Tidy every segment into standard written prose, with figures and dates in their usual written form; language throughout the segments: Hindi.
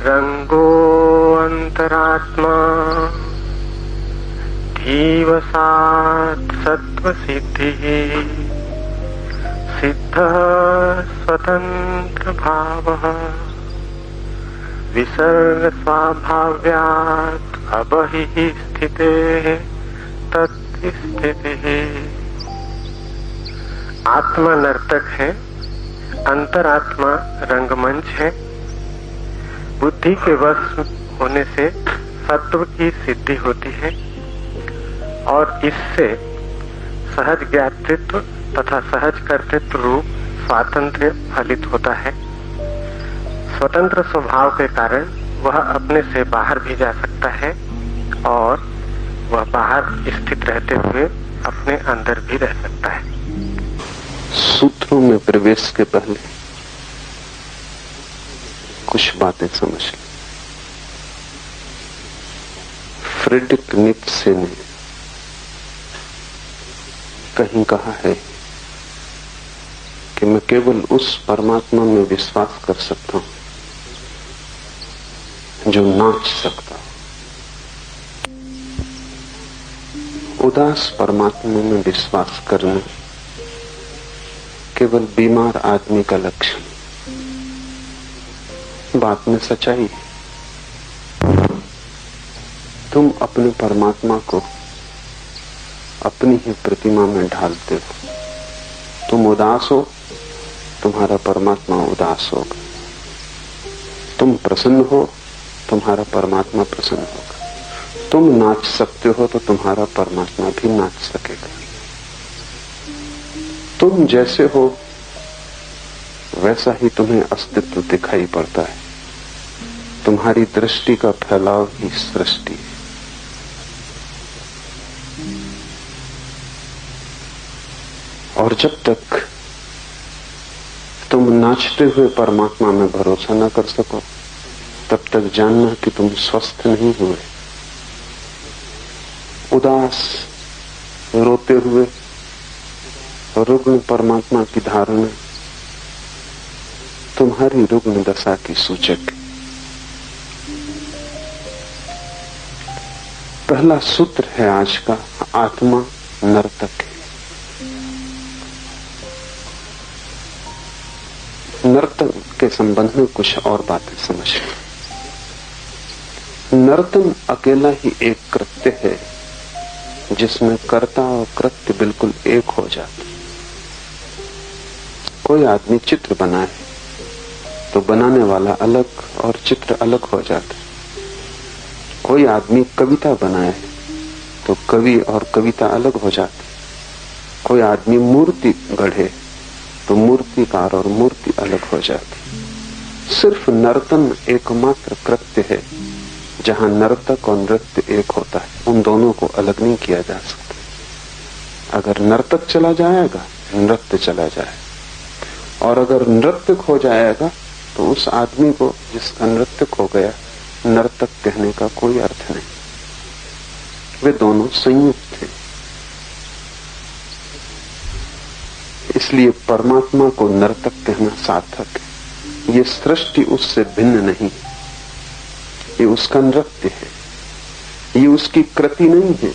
रंगो अंतरात्मा धीवसात् सत्व सिद्धि सिद्ध स्वतंत्र भावः विसर्ग स्वाभाव्यात् अबहिः स्थितेः तत्स्थितिः। आत्मा नर्तक है, अंतरात्मा रंगमंच है। बुद्धि के वश होने से सत्व की सिद्धि होती है और इससे सहज ज्ञातृत्व तथा सहज कर्तृत्व रूप स्वातंत्र्य फलित होता है। स्वतंत्र स्वभाव के कारण वह अपने से बाहर भी जा सकता है और वह बाहर स्थित रहते हुए अपने अंदर भी रह सकता है। सूत्रों में प्रवेश के पहले कुछ बातें समझ लें। फ्रेडरिक नीत्शे ने कहीं कहा है कि मैं केवल उस परमात्मा में विश्वास कर सकता हूं जो नाच सकता हो। उदास परमात्मा में विश्वास करना केवल बीमार आदमी का लक्षण। बात में सच्चाई है। तुम अपने परमात्मा को अपनी ही प्रतिमा में ढालते हो। तुम उदास हो, तुम्हारा परमात्मा उदास होगा। तुम प्रसन्न हो, तुम्हारा परमात्मा प्रसन्न होगा। तुम नाच सकते हो तो तुम्हारा परमात्मा भी नाच सकेगा। तुम जैसे हो वैसा ही तुम्हें अस्तित्व दिखाई पड़ता है। तुम्हारी दृष्टि का फैलाव ही सृष्टि है। और जब तक तुम नाचते हुए परमात्मा में भरोसा न कर सको तब तक जानना कि तुम स्वस्थ नहीं हुए। उदास रोते हुए रुग्ण परमात्मा की धारणा तुम्हारी रुग्ण दशा की सूचक है। पहला सूत्र है आज का, आत्मा नर्तक है। नर्तन के संबंध में कुछ और बातें समझ लें। नर्तन अकेला ही एक कृत्य है जिसमें कर्ता और कृत्य बिल्कुल एक हो जाते। कोई आदमी चित्र बनाए तो बनाने वाला अलग और चित्र अलग हो जाता। कोई आदमी कविता बनाए तो कवि और कविता अलग हो जाती। कोई आदमी मूर्ति गढ़े तो मूर्तिकार और मूर्ति अलग हो जाती। सिर्फ नर्तन एकमात्र कृत्य है जहां नर्तक और नृत्य एक होता है। उन दोनों को अलग नहीं किया जा सकता। अगर नर्तक चला जाएगा, नृत्य चला जाएगा, और अगर नृत्य खो जाएगा तो उस आदमी को जिसका नृत्य खो गया नर्तक कहने का कोई अर्थ नहीं। वे दोनों संयुक्त थे। इसलिए परमात्मा को नर्तक कहना सार्थक है। ये सृष्टि उससे भिन्न नहीं, ये उसका नृत्य है, ये उसकी कृति नहीं है,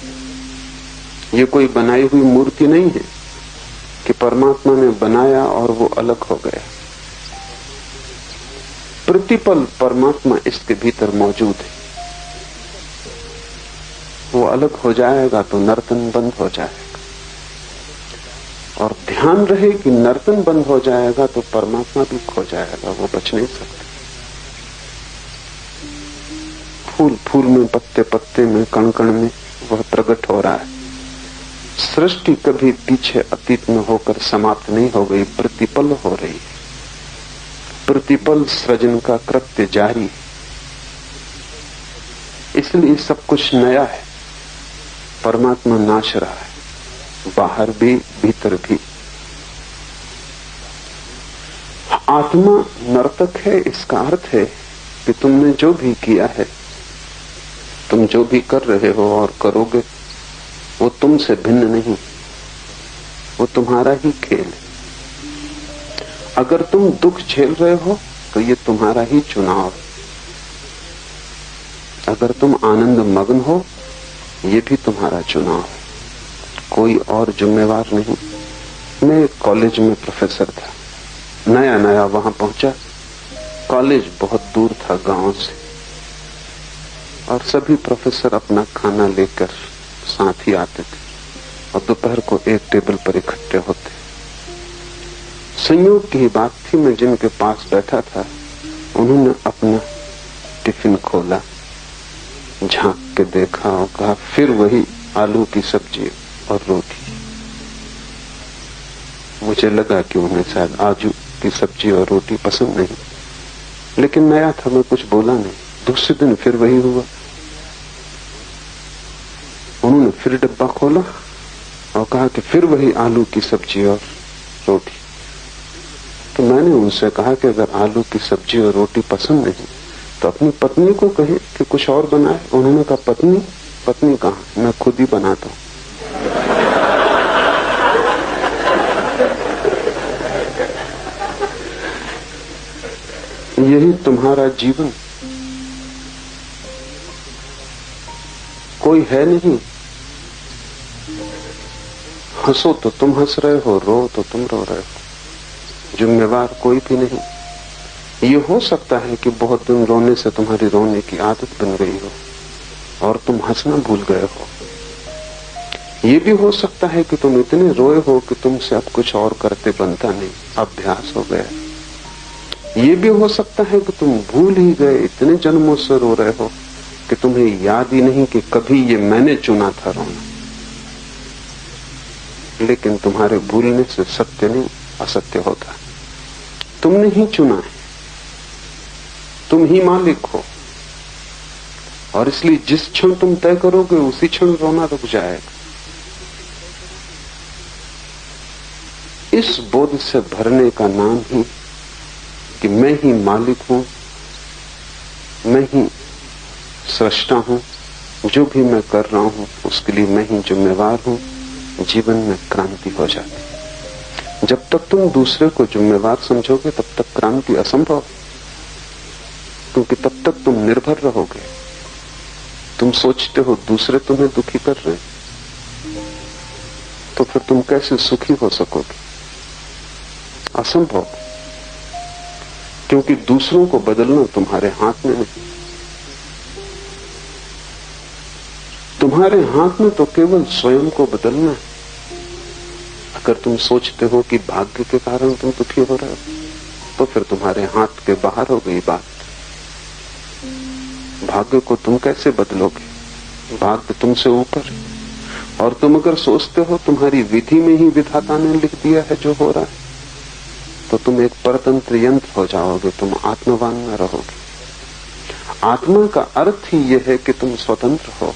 ये कोई बनाई हुई मूर्ति नहीं है कि परमात्मा ने बनाया और वो अलग हो गया। प्रतिपल परमात्मा इसके भीतर मौजूद है। वो अलग हो जाएगा तो नर्तन बंद हो जाएगा। और ध्यान रहे कि नर्तन बंद हो जाएगा तो परमात्मा भी खो जाएगा, वो बच नहीं सकता। फूल फूल में, पत्ते पत्ते में, कण कण में वह प्रकट हो रहा है। सृष्टि कभी पीछे अतीत में होकर समाप्त नहीं हो गई, प्रतिपल हो रही है। प्रतिपल सृजन का कृत्य जारी है। इसलिए सब कुछ नया है। परमात्मा नाच रहा है, बाहर भी भीतर भी। आत्मा नर्तक है। इसका अर्थ है कि तुमने जो भी किया है, तुम जो भी कर रहे हो और करोगे, वो तुमसे भिन्न नहीं, वो तुम्हारा ही खेल है। अगर तुम दुख झेल रहे हो तो ये तुम्हारा ही चुनाव है। अगर तुम आनंद मग्न हो, ये भी तुम्हारा चुनाव है, कोई और जिम्मेवार नहीं। मैं कॉलेज में प्रोफेसर था, नया नया वहां पहुंचा। कॉलेज बहुत दूर था गांव से, और सभी प्रोफेसर अपना खाना लेकर साथ ही आते थे और दोपहर को एक टेबल पर इकट्ठे होते। संयोग की बात थी, मैं जिनके पास बैठा था उन्होंने अपना टिफिन खोला, झांक के देखा और कहा, फिर वही आलू की सब्जी और रोटी। मुझे लगा कि उन्हें शायद आलू की सब्जी और रोटी पसंद नहीं, लेकिन नया था, मैं कुछ बोला नहीं। दूसरे दिन फिर वही हुआ। उन्होंने फिर डब्बा खोला और कहा कि फिर वही आलू की सब्जी और रोटी। तो मैंने उनसे कहा कि अगर आलू की सब्जी और रोटी पसंद नहीं तो अपनी पत्नी को कहें कि कुछ और बनाए। उन्होंने कहा, पत्नी कहाँ, मैं खुद ही बनाता हूं। यही तुम्हारा जीवन, कोई है नहीं। हंसो तो तुम हंस रहे हो, रो तो तुम रो रहे हो, जिम्मेवार कोई भी नहीं। ये हो सकता है कि बहुत दिन रोने से तुम्हारी रोने की आदत बन गई हो और तुम हंसना भूल गए हो। ये भी हो सकता है कि तुम इतने रोए हो कि तुमसे अब कुछ और करते बनता नहीं, अभ्यास हो गया। ये भी हो सकता है कि तुम भूल ही गए, इतने जन्मों से रो रहे हो कि तुम्हें याद ही नहीं कि कभी ये मैंने चुना था रोना। लेकिन तुम्हारे भूलने से सत्य नहीं असत्य होता। तुमने ही चुना है, तुम ही मालिक हो, और इसलिए जिस क्षण तुम तय करोगे उसी क्षण रोना रुक जाएगा। इस बोध से भरने का नाम ही कि मैं ही मालिक हूं, मैं ही सृष्टा हूं, जो भी मैं कर रहा हूं उसके लिए मैं ही जिम्मेवार हूं, जीवन में क्रांति हो जाती। जब तक तुम दूसरे को जिम्मेवार समझोगे तब तक क्रांति असंभव, क्योंकि तब तक तुम निर्भर रहोगे। तुम सोचते हो दूसरे तुम्हें दुखी कर रहे हैं, तो फिर तुम कैसे सुखी हो सकोगे? असंभव, क्योंकि दूसरों को बदलना तुम्हारे हाथ में नहीं। तुम्हारे हाथ में तो केवल स्वयं को बदलना है। अगर तुम सोचते हो कि भाग्य के कारण तुम दुखी हो रहे हो, तो फिर तुम्हारे हाथ के बाहर हो गई बात। भाग्य को तुम कैसे बदलोगे? भाग्य तुमसे ऊपर है। और तुम अगर सोचते हो तुम्हारी विधि में ही विधाता ने लिख दिया है जो हो रहा है, तो तुम एक परतंत्र यंत्र हो जाओगे, तुम आत्मवान न रहोगे। आत्मा का अर्थ ही यह है कि तुम स्वतंत्र हो,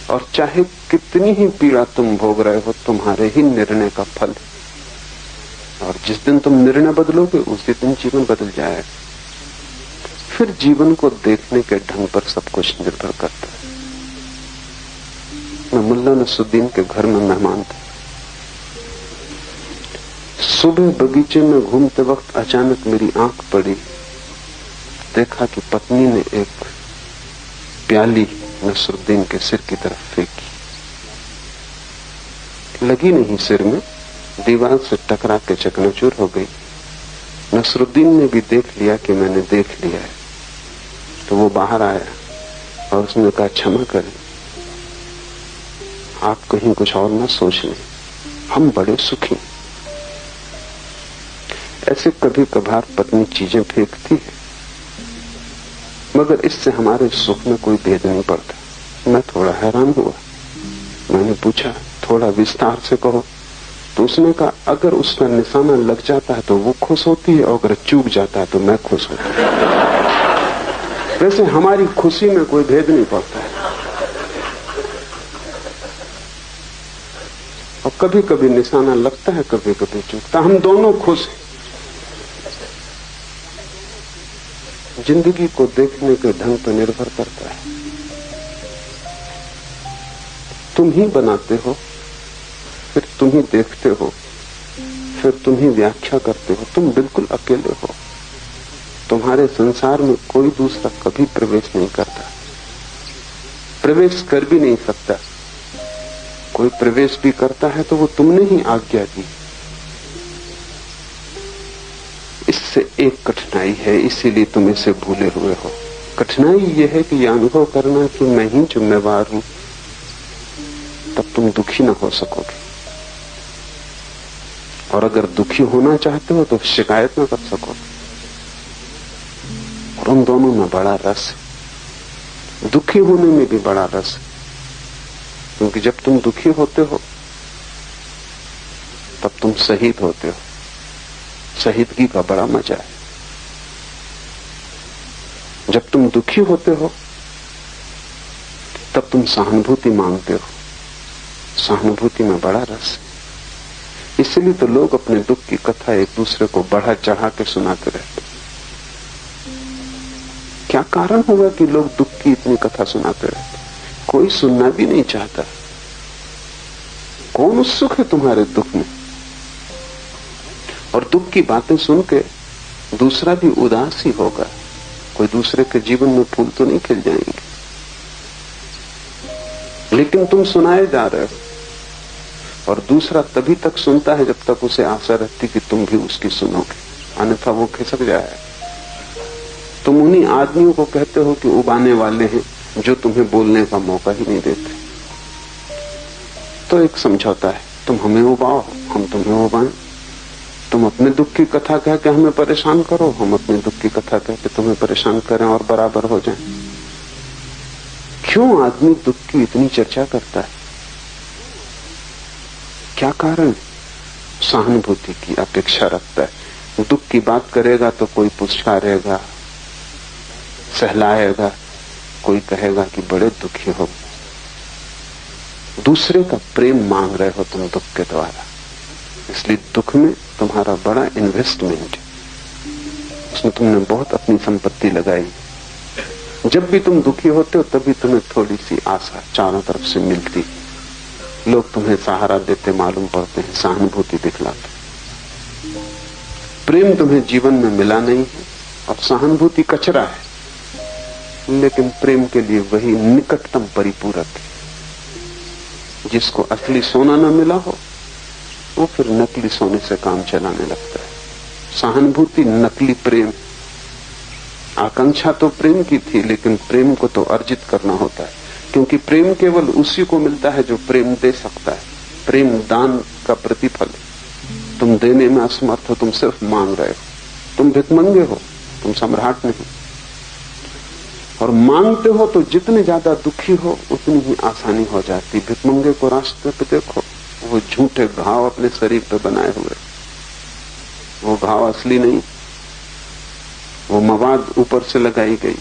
और चाहे कितनी ही पीड़ा तुम भोग रहे हो, तुम्हारे ही निर्णय का फल है। और जिस दिन तुम निर्णय बदलोगे उसी दिन जीवन बदल जाएगा। फिर जीवन को देखने के ढंग पर सब कुछ निर्भर करता है। मैं मुल्ला नसरुद्दीन के घर में मेहमान था। सुबह बगीचे में घूमते वक्त अचानक मेरी आंख पड़ी, देखा कि पत्नी ने एक प्याली नसरुद्दीन के सिर की तरफ फेंकी। लगी नहीं सिर में, दीवार से टकरा के चकनाचूर हो गई। नसरुद्दीन ने भी देख लिया कि मैंने देख लिया है, तो वो बाहर आया और उसने कहा, क्षमा करें, आप कहीं कुछ और ना सोच लें, हम बड़े सुखी। ऐसे कभी कभार पत्नी चीजें फेंकती है, मगर इससे हमारे सुख में कोई भेद नहीं पड़ता। मैं थोड़ा हैरान हुआ। मैंने पूछा, थोड़ा विस्तार से कहो। तो उसने कहा, अगर उसका निशाना लग जाता है तो वो खुश होती है, और अगर चूक जाता है तो मैं खुश होता हूं। वैसे हमारी खुशी में कोई भेद नहीं पड़ता है। और कभी कभी निशाना लगता है, कभी कभी चूकता, हम दोनों खुश हैं। जिंदगी को देखने के ढंग पर निर्भर करता है। तुम ही बनाते हो, फिर तुम ही देखते हो, फिर तुम ही व्याख्या करते हो। तुम बिल्कुल अकेले हो। तुम्हारे संसार में कोई दूसरा कभी प्रवेश नहीं करता, प्रवेश कर भी नहीं सकता। कोई प्रवेश भी करता है तो वो तुमने ही आज्ञा दी। इससे एक कठिनाई है, इसीलिए तुम इसे भूले हुए हो। कठिनाई यह है कि यह अनुभव करना कि मैं ही जिम्मेवार हूं, तब तुम दुखी ना हो सकोगे। और अगर दुखी होना चाहते हो तो शिकायत ना कर सकोगे। और उन दोनों में बड़ा रस है, दुखी होने में भी बड़ा रस है। क्योंकि जब तुम दुखी होते हो तब तुम शहीद होते हो। शहीदगी का बड़ा मजा है। जब तुम दुखी होते हो तब तुम सहानुभूति मांगते हो। सहानुभूति में बड़ा रस है। इसलिए तो लोग अपने दुख की कथा एक दूसरे को बढ़ा चढ़ा के सुनाते रहते। क्या कारण होगा कि लोग दुख की इतनी कथा सुनाते रहते? कोई सुनना भी नहीं चाहता। कौन उत्सुक है तुम्हारे दुख में? और दुख की बातें सुन के दूसरा भी उदास ही होगा। कोई दूसरे के जीवन में फूल तो नहीं खिल जाएंगे। लेकिन तुम सुनाए जा रहे हो, और दूसरा तभी तक सुनता है जब तक उसे आशा रहती कि तुम भी उसकी सुनोगे, अन्यथा वो खिसक जाए। तुम उन्हीं आदमियों को कहते हो कि उबाने वाले हैं जो तुम्हें बोलने का मौका ही नहीं देते। तो एक समझौता है, तुम हमें उबाओ, हम तुम्हें उबाएं। तुम अपने दुख की कथा कह के हमें परेशान करो, हम अपने दुख की कथा कह के तुम्हें परेशान करें और बराबर हो जाएं। क्यों आदमी दुख की इतनी चर्चा करता है? क्या कारण? सहानुभूति की अपेक्षा रखता है। दुख की बात करेगा तो कोई पुचकारेगा, सहलाएगा, कोई कहेगा कि बड़े दुखी हो। दूसरे का प्रेम मांग रहे हो तुम दुख के द्वारा। इसलिए दुख में तुम्हारा बड़ा इन्वेस्टमेंट है, उसमें तुमने बहुत अपनी संपत्ति लगाई। जब भी तुम दुखी होते हो तभी तुम्हें थोड़ी सी आशा चारों तरफ से मिलती। लोग तुम्हें सहारा देते मालूम पड़ते हैं, सहानुभूति दिखलाते। प्रेम तुम्हें जीवन में मिला नहीं है और सहानुभूति कचरा है। लेकिन प्रेम के लिए वही निकटतम परिपूरक है। जिसको असली सोना न मिला हो वो फिर नकली सोने से काम चलाने लगता है। सहानुभूति नकली प्रेम। आकांक्षा तो प्रेम की थी, लेकिन प्रेम को तो अर्जित करना होता है, क्योंकि प्रेम केवल उसी को मिलता है जो प्रेम दे सकता है। प्रेम दान का प्रतिफल है। तुम देने में असमर्थ हो, तुम सिर्फ मांग रहे हो। तुम भिखमंगे हो, तुम सम्राट नहीं। और मांगते हो तो जितने ज्यादा दुखी हो उतनी ही आसानी हो जाती। भिखमंगे को रास्ते पे देखो, वो झूठे घाव अपने शरीर पे बनाए हुए, वो घाव असली नहीं, वो मवाद ऊपर से लगाई गई।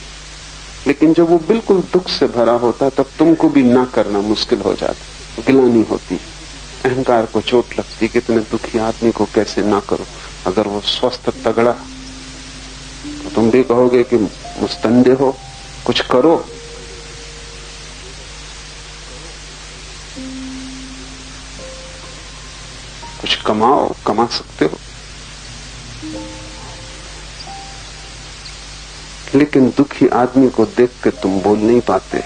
लेकिन जब वो बिल्कुल दुख से भरा होता तब तुमको भी ना करना मुश्किल हो जाता, गिलानी होती, अहंकार को चोट लगती कि इतने दुखी आदमी को कैसे ना करो। अगर वो स्वस्थ तगड़ा तो तुम भी कहोगे कि मुस्तंदे हो, कुछ करो। कुछ कमाओ, कमा सकते हो। लेकिन दुखी आदमी को देख के तुम बोल नहीं पाते।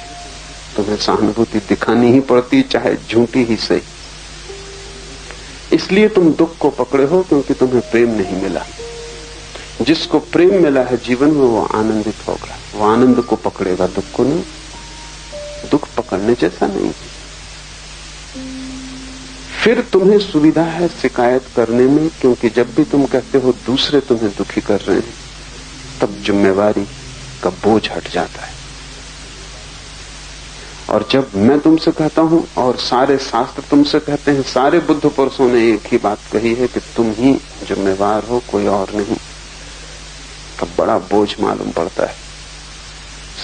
तुम्हें सहानुभूति दिखानी ही पड़ती, चाहे झूठी ही सही। इसलिए तुम दुख को पकड़े हो, क्योंकि तुम्हें प्रेम नहीं मिला। जिसको प्रेम मिला है जीवन में वो आनंदित होगा, वो आनंद को पकड़ेगा, दुख को नहीं। दुख पकड़ने जैसा नहीं। फिर तुम्हें सुविधा है शिकायत करने में, क्योंकि जब भी तुम कहते हो दूसरे तुम्हें दुखी कर रहे हैं तब जिम्मेवारी का बोझ हट जाता है। और जब मैं तुमसे कहता हूं और सारे शास्त्र तुमसे कहते हैं, सारे बुद्ध पुरुषों ने एक ही बात कही है कि तुम ही जिम्मेवार हो, कोई और नहीं, तब बड़ा बोझ मालूम पड़ता है।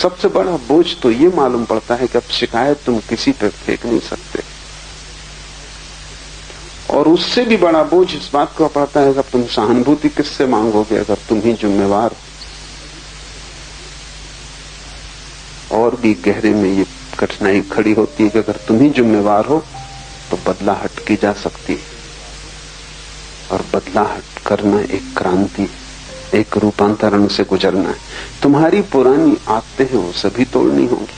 सबसे बड़ा बोझ तो ये मालूम पड़ता है कि अब शिकायत तुम किसी पे फेंक नहीं सकते। और उससे भी बड़ा बोझ इस बात का पड़ता है कि अब तुम सहानुभूति किससे मांगोगे अगर तुम ही जिम्मेवार हो। और भी गहरे में ये कठिनाई खड़ी होती है कि अगर तुम ही जिम्मेवार हो तो बदलाहट की जा सकती है। और बदलाहट करना एक क्रांति है, एक रूपांतरण से गुजरना है। तुम्हारी पुरानी आदतें हैं वो सभी तोड़नी होंगी।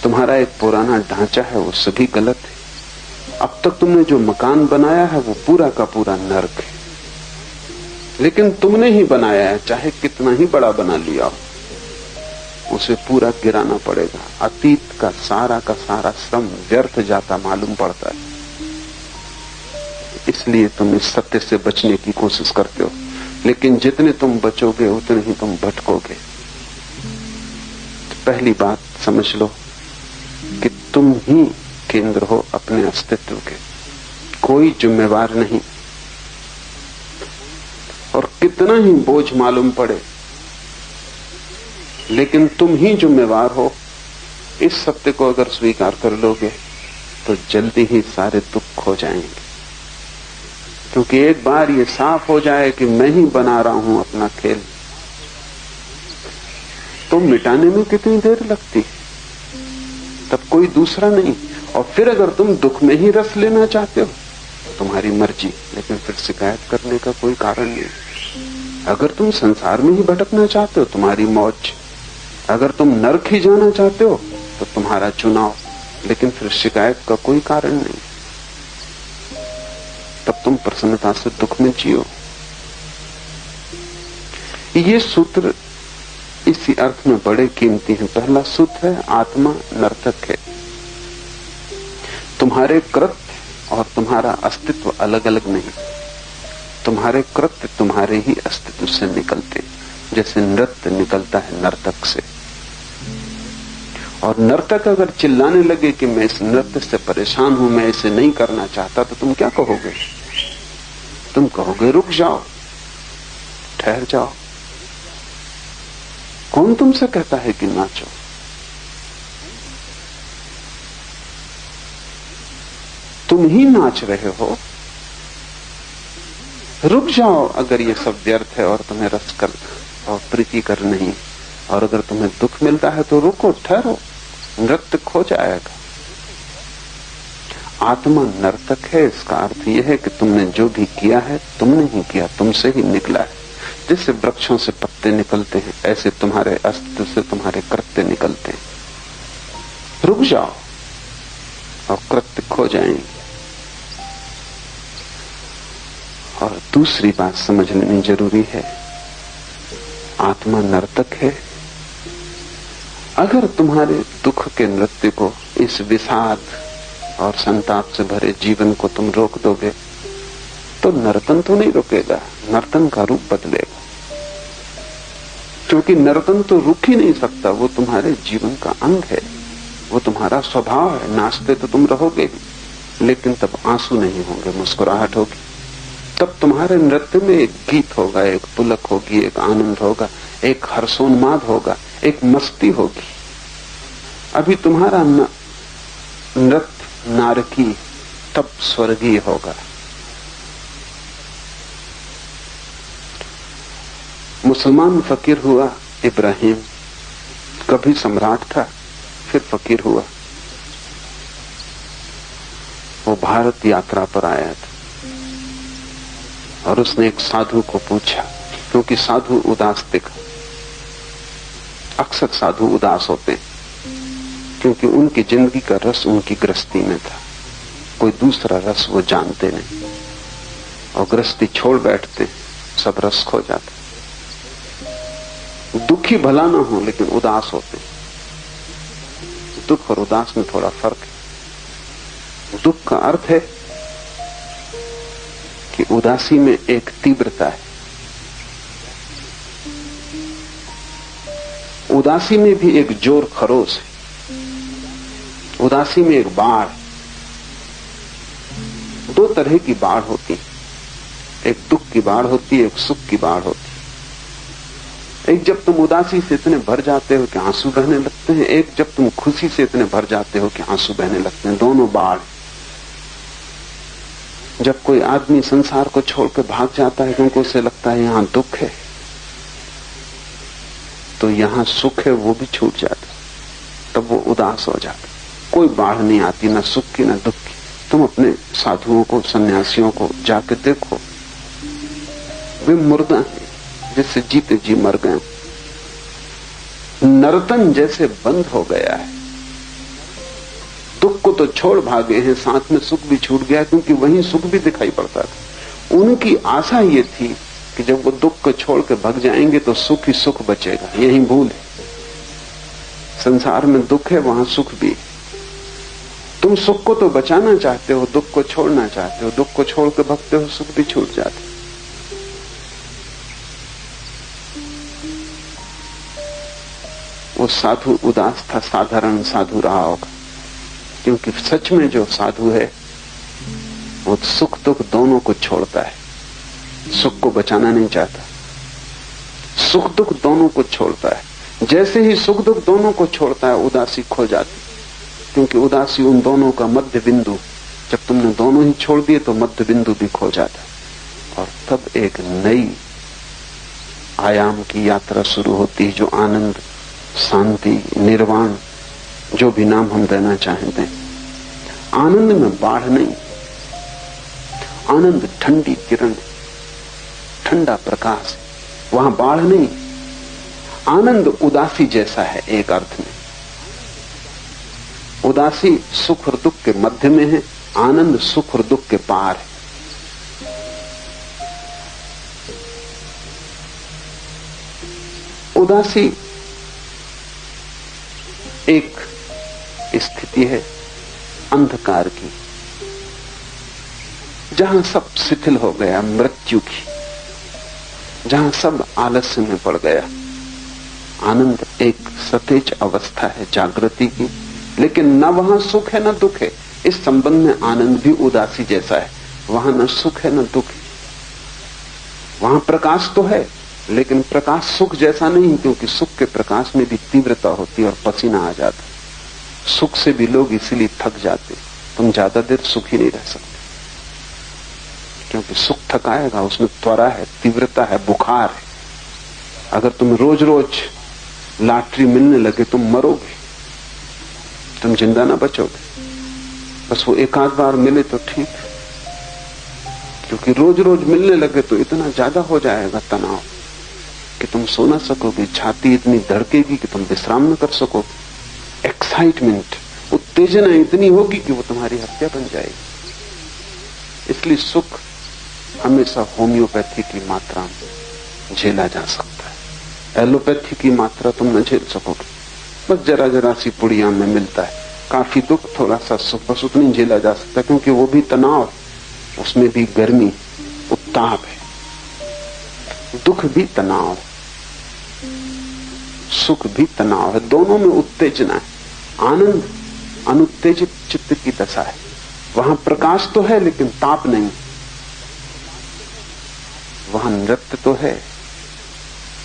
तुम्हारा एक पुराना ढांचा है वो सभी गलत है। अब तक तुमने जो मकान बनाया है वो पूरा का पूरा नर्क है, लेकिन तुमने ही बनाया है, चाहे कितना ही बड़ा बना लिया हो, उसे पूरा गिराना पड़ेगा। अतीत का सारा श्रम व्यर्थ जाता मालूम पड़ता है। इसलिए तुम इस सत्य से बचने की कोशिश करते हो, लेकिन जितने तुम बचोगे उतने ही तुम भटकोगे। पहली बात समझ लो कि तुम ही केंद्र हो अपने अस्तित्व के, कोई जिम्मेवार नहीं। और कितना ही बोझ मालूम पड़े, लेकिन तुम ही जिम्मेवार हो। इस सत्य को अगर स्वीकार कर लोगे तो जल्दी ही सारे दुख खो जाएंगे, क्योंकि एक बार ये साफ हो जाए कि मैं ही बना रहा हूं अपना खेल, तो मिटाने में कितनी देर लगती है, तब कोई दूसरा नहीं। और फिर अगर तुम दुख में ही रस लेना चाहते हो तो तुम्हारी मर्जी, लेकिन फिर शिकायत करने का कोई कारण नहीं। अगर तुम संसार में ही भटकना चाहते हो तुम्हारी मौज, अगर तुम नरक ही जाना चाहते हो तो तुम्हारा चुनाव, लेकिन फिर शिकायत का कोई कारण नहीं। तब तुम प्रसन्नता से दुख में जियो। ये सूत्र इसी अर्थ में बड़े कीमती हैं। पहला सूत्र है आत्मा नर्तक है। तुम्हारे कृत्य और तुम्हारा अस्तित्व अलग अलग नहीं। तुम्हारे कृत्य तुम्हारे ही अस्तित्व से निकलते, जैसे नृत्य निकलता है नर्तक से। और नर्तक अगर चिल्लाने लगे कि मैं इस नृत्य से परेशान हूं, मैं इसे नहीं करना चाहता, तो तुम क्या कहोगे? तुम कहोगे रुक जाओ, ठहर जाओ। कौन तुमसे कहता है कि नाचो? तुम ही नाच रहे हो। रुक जाओ अगर ये सब व्यर्थ है और तुम्हें रस कर और प्रीति कर नहीं, और अगर तुम्हें दुख मिलता है तो रुको, ठहरो, नृत्य खो जाएगा। आत्मा नर्तक है, इसका अर्थ यह है कि तुमने जो भी किया है तुमने ही किया, तुमसे ही निकला है। जैसे वृक्षों से पत्ते निकलते हैं, ऐसे तुम्हारे अस्तित्व से तुम्हारे कृत्य निकलते हैं। रुक जाओ और कृत्य खो जाएंगे। और दूसरी बात समझ लेनी जरूरी है, आत्मा नर्तक है। अगर तुम्हारे दुख के नृत्य को, इस विषाद और संताप से भरे जीवन को तुम रोक दोगे तो नर्तन तो नहीं रुकेगा, नर्तन का रूप बदलेगा। क्योंकि नर्तन तो रुक ही नहीं सकता, वो तुम्हारे जीवन का अंग है, वो तुम्हारा स्वभाव है। नाचते तो तुम रहोगे ही, लेकिन तब आंसू नहीं होंगे, मुस्कुराहट होगी। तब तुम्हारे नृत्य में एक गीत होगा, एक पुलक होगी, एक आनंद होगा, एक हर्षोन्माद होगा, एक मस्ती होगी। अभी तुम्हारा नृत्य नारकी, तब स्वर्गीय होगा। मुसलमान फकीर हुआ इब्राहिम, कभी सम्राट था, फिर फकीर हुआ। वो भारत यात्रा पर आया था और उसने एक साधु को पूछा, क्योंकि साधु उदास दिखा। अक्सर साधु उदास होते हैं क्योंकि उनकी जिंदगी का रस उनकी गृहस्थी में था, कोई दूसरा रस वो जानते नहीं, और गृहस्थी छोड़ बैठते, सब रस खो जाता। दुखी भला ना हो लेकिन उदास होते। दुख और उदास में थोड़ा फर्क है। दुख का अर्थ है कि उदासी में एक तीव्रता है, उदासी में भी एक जोर खरोश है, उदासी में एक बाढ़। दो तरह की बाढ़ होती है, एक दुख की बाढ़ होती है, एक सुख की बाढ़ होती है। एक जब तुम उदासी से इतने भर जाते हो कि आंसू बहने लगते हैं, एक जब तुम खुशी से इतने भर जाते हो कि आंसू बहने लगते हैं। दोनों बाढ़। जब कोई आदमी संसार को छोड़कर भाग जाता है क्योंकि उसे लगता है यहां दुख है, तो यहां सुख है वो भी छूट जाता, तब वो उदास हो जाता। कोई बाढ़ नहीं आती, ना सुख की ना दुख की, तुम अपने साधुओं को, सन्यासियों को जाके देखो, वे मुर्दा हैं जैसे जीते जी मर गए। नर्तन जैसे बंद हो गया है। दुख को तो छोड़ भागे हैं, साथ में सुख भी छूट गया, क्योंकि वहीं सुख भी दिखाई पड़ता था। उनकी आशा ये थी कि जब वो दुख को छोड़ के भाग जाएंगे तो सुख ही सुख बचेगा। यही भूल है। संसार में दुख है, वहां सुख भी है। तुम सुख को तो बचाना चाहते हो, दुख को छोड़ना चाहते हो। दुख को छोड़ के भागते हो, सुख भी छूट जाते। वो साधु उदास था, साधारण साधु रहा होगा, क्योंकि सच में जो साधु है वो सुख दुख दोनों को छोड़ता है। सुख को बचाना नहीं चाहता, सुख दुख दोनों को छोड़ता है। जैसे ही सुख दुख दोनों को छोड़ता है, उदासी खो जाती, क्योंकि उदासी उन दोनों का मध्य बिंदु। जब तुमने दोनों ही छोड़ दिए तो मध्य बिंदु भी खो जाता, और तब एक नई आयाम की यात्रा शुरू होती है, जो आनंद, शांति, निर्वाण, जो भी नाम हम देना चाहते हैं। आनंद में बाढ़ नहीं, आनंद ठंडी किरण, ठंडा प्रकाश, वहां बाढ़ नहीं। आनंद उदासी जैसा है एक अर्थ में। उदासी सुख और दुख के मध्य में है, आनंद सुख और दुख के पार है। उदासी एक स्थिति है अंधकार की, जहां सब शिथिल हो गया, मृत्यु की, जहां सब आलस्य में पड़ गया। आनंद एक सतेज अवस्था है जागृति की, लेकिन न वहां सुख है न दुख है। इस संबंध में आनंद भी उदासी जैसा है। वहां न सुख है न दुख है। वहां प्रकाश तो है, लेकिन प्रकाश सुख जैसा नहीं, क्योंकि सुख के प्रकाश में भी तीव्रता होती है और पसीना आ जाता। सुख से भी लोग इसीलिए थक जाते। तुम ज्यादा देर सुखी नहीं रह सकते, क्योंकि सुख थकाएगा, उसमें त्वरा है, तीव्रता है, बुखार है। अगर तुम रोज रोज लॉटरी मिलने लगे, तुम मरोगे, तुम जिंदा ना बचोगे। बस वो एक आध बार मिले तो ठीक, क्योंकि रोज रोज मिलने लगे तो इतना ज्यादा हो जाएगा तनाव कि तुम सो ना सकोगे, छाती इतनी धड़केगी कि तुम विश्राम न कर सको। एक्साइटमेंट, उत्तेजना इतनी होगी कि वो तुम्हारी हत्या बन जाएगी। इसलिए सुख हमेशा होम्योपैथी की मात्रा में झेला जा सकता है। एलोपैथी की मात्रा तुम न झेल सकोगे। बस जरा जरा सी पुड़िया में मिलता है, काफी दुख, थोड़ा सा सुख, बस उतनी झेला जा सकता है, क्योंकि वो भी तनाव, उसमें भी गर्मी, उत्ताप है। दुख भी तनाव, सुख भी तनाव है, दोनों में उत्तेजना है। आनंद अनुत्तेजित चित्त की दशा है। वहां प्रकाश तो है लेकिन ताप नहीं। वहां नृत्य तो है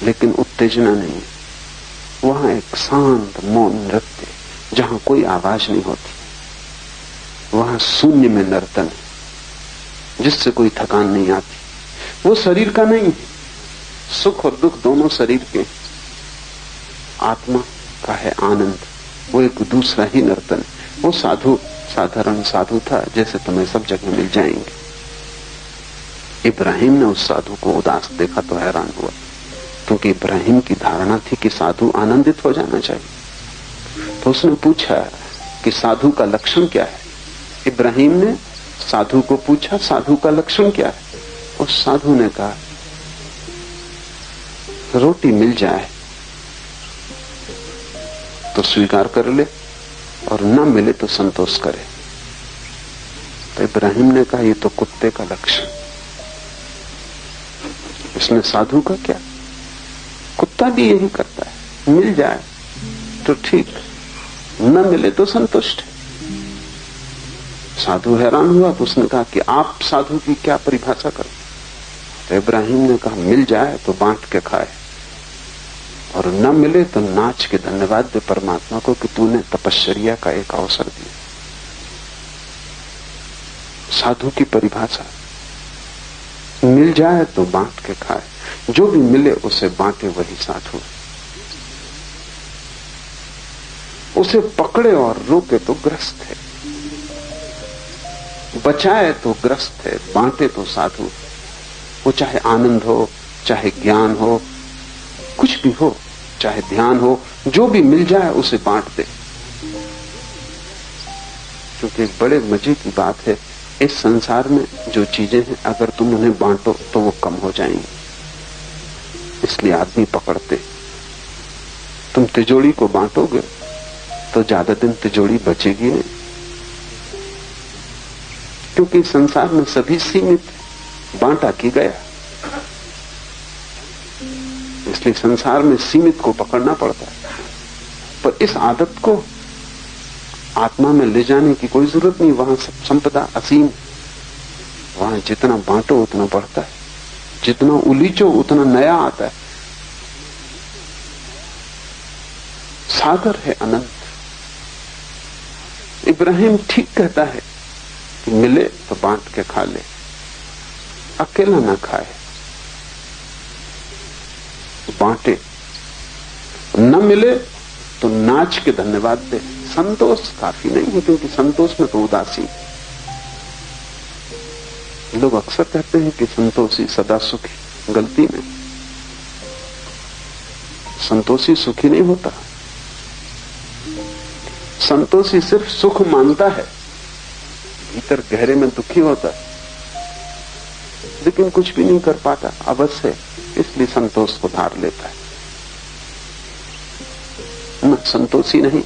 लेकिन उत्तेजना नहीं। वहां एक शांत मौन नृत्य, जहां कोई आवाज नहीं होती। वहां शून्य में नर्तन है, जिससे कोई थकान नहीं आती। वो शरीर का नहीं, सुख और दुख दोनों शरीर के। आत्मा का है आनंद, वो एक दूसरा ही नर्तन। वो साधु साधारण साधु था, जैसे तुम्हें सब जगह मिल जाएंगे। इब्राहिम ने उस साधु को उदास देखा तो हैरान हुआ, क्योंकि इब्राहिम की धारणा थी कि साधु आनंदित हो जाना चाहिए। तो उसने पूछा कि साधु का लक्षण क्या है। इब्राहिम ने साधु को पूछा, साधु का लक्षण क्या है। उस साधु ने कहा, रोटी मिल जाए तो स्वीकार कर ले, और न मिले तो संतोष करे। तो इब्राहिम ने कहा, ये तो कुत्ते का लक्षण। इसमें साधु का क्या, कुत्ता भी यही करता है, मिल जाए तो ठीक, न मिले तो संतुष्ट है। साधु हैरान हुआ, तो उसने कहा कि आप साधु की क्या परिभाषा करते। तो इब्राहिम ने कहा, मिल जाए तो बांट के खाए, और न मिले तो नाच के धन्यवाद दे परमात्मा को कि तूने तपश्चर्या का एक अवसर दिया। साधु की परिभाषा, मिल जाए तो बांट के खाए, जो भी मिले उसे बांटे, वही साधु। उसे पकड़े और रोके तो ग्रस्त है। बचाए तो ग्रस्त है, बांटे तो साधु। वो चाहे आनंद हो, चाहे ज्ञान हो, कुछ भी हो, चाहे ध्यान हो, जो भी मिल जाए उसे बांट दे। क्योंकि एक बड़े मजे की बात है, इस संसार में जो चीजें हैं अगर तुम उन्हें बांटो तो वो कम हो जाएंगी, इसलिए आदमी पकड़ते। तुम तिजोरी को बांटोगे तो ज्यादा दिन तिजोरी बचेगी नहीं, क्योंकि संसार में सभी सीमित, बांटा की गया, इसलिए संसार में सीमित को पकड़ना पड़ता है। पर इस आदत को आत्मा में ले जाने की कोई जरूरत नहीं। वहां सब संपदा असीम, वहां जितना बांटो उतना बढ़ता है, जितना उलीचो उतना नया आता है। सागर है अनंत। इब्राहिम ठीक कहता है कि मिले तो बांट के खा ले, अकेला ना खाए, बांटे। न मिले तो नाच के धन्यवाद दे। संतोष काफी नहीं है, क्योंकि संतोष में तो उदासी। लोग अक्सर कहते हैं कि संतोषी सदा सुखी, गलती में। संतोषी सुखी नहीं होता। संतोषी सिर्फ सुख मानता है, भीतर गहरे में दुखी होता है, लेकिन कुछ भी नहीं कर पाता, अवश्य, इसलिए संतोष को धार लेता है। न संतोषी नहीं।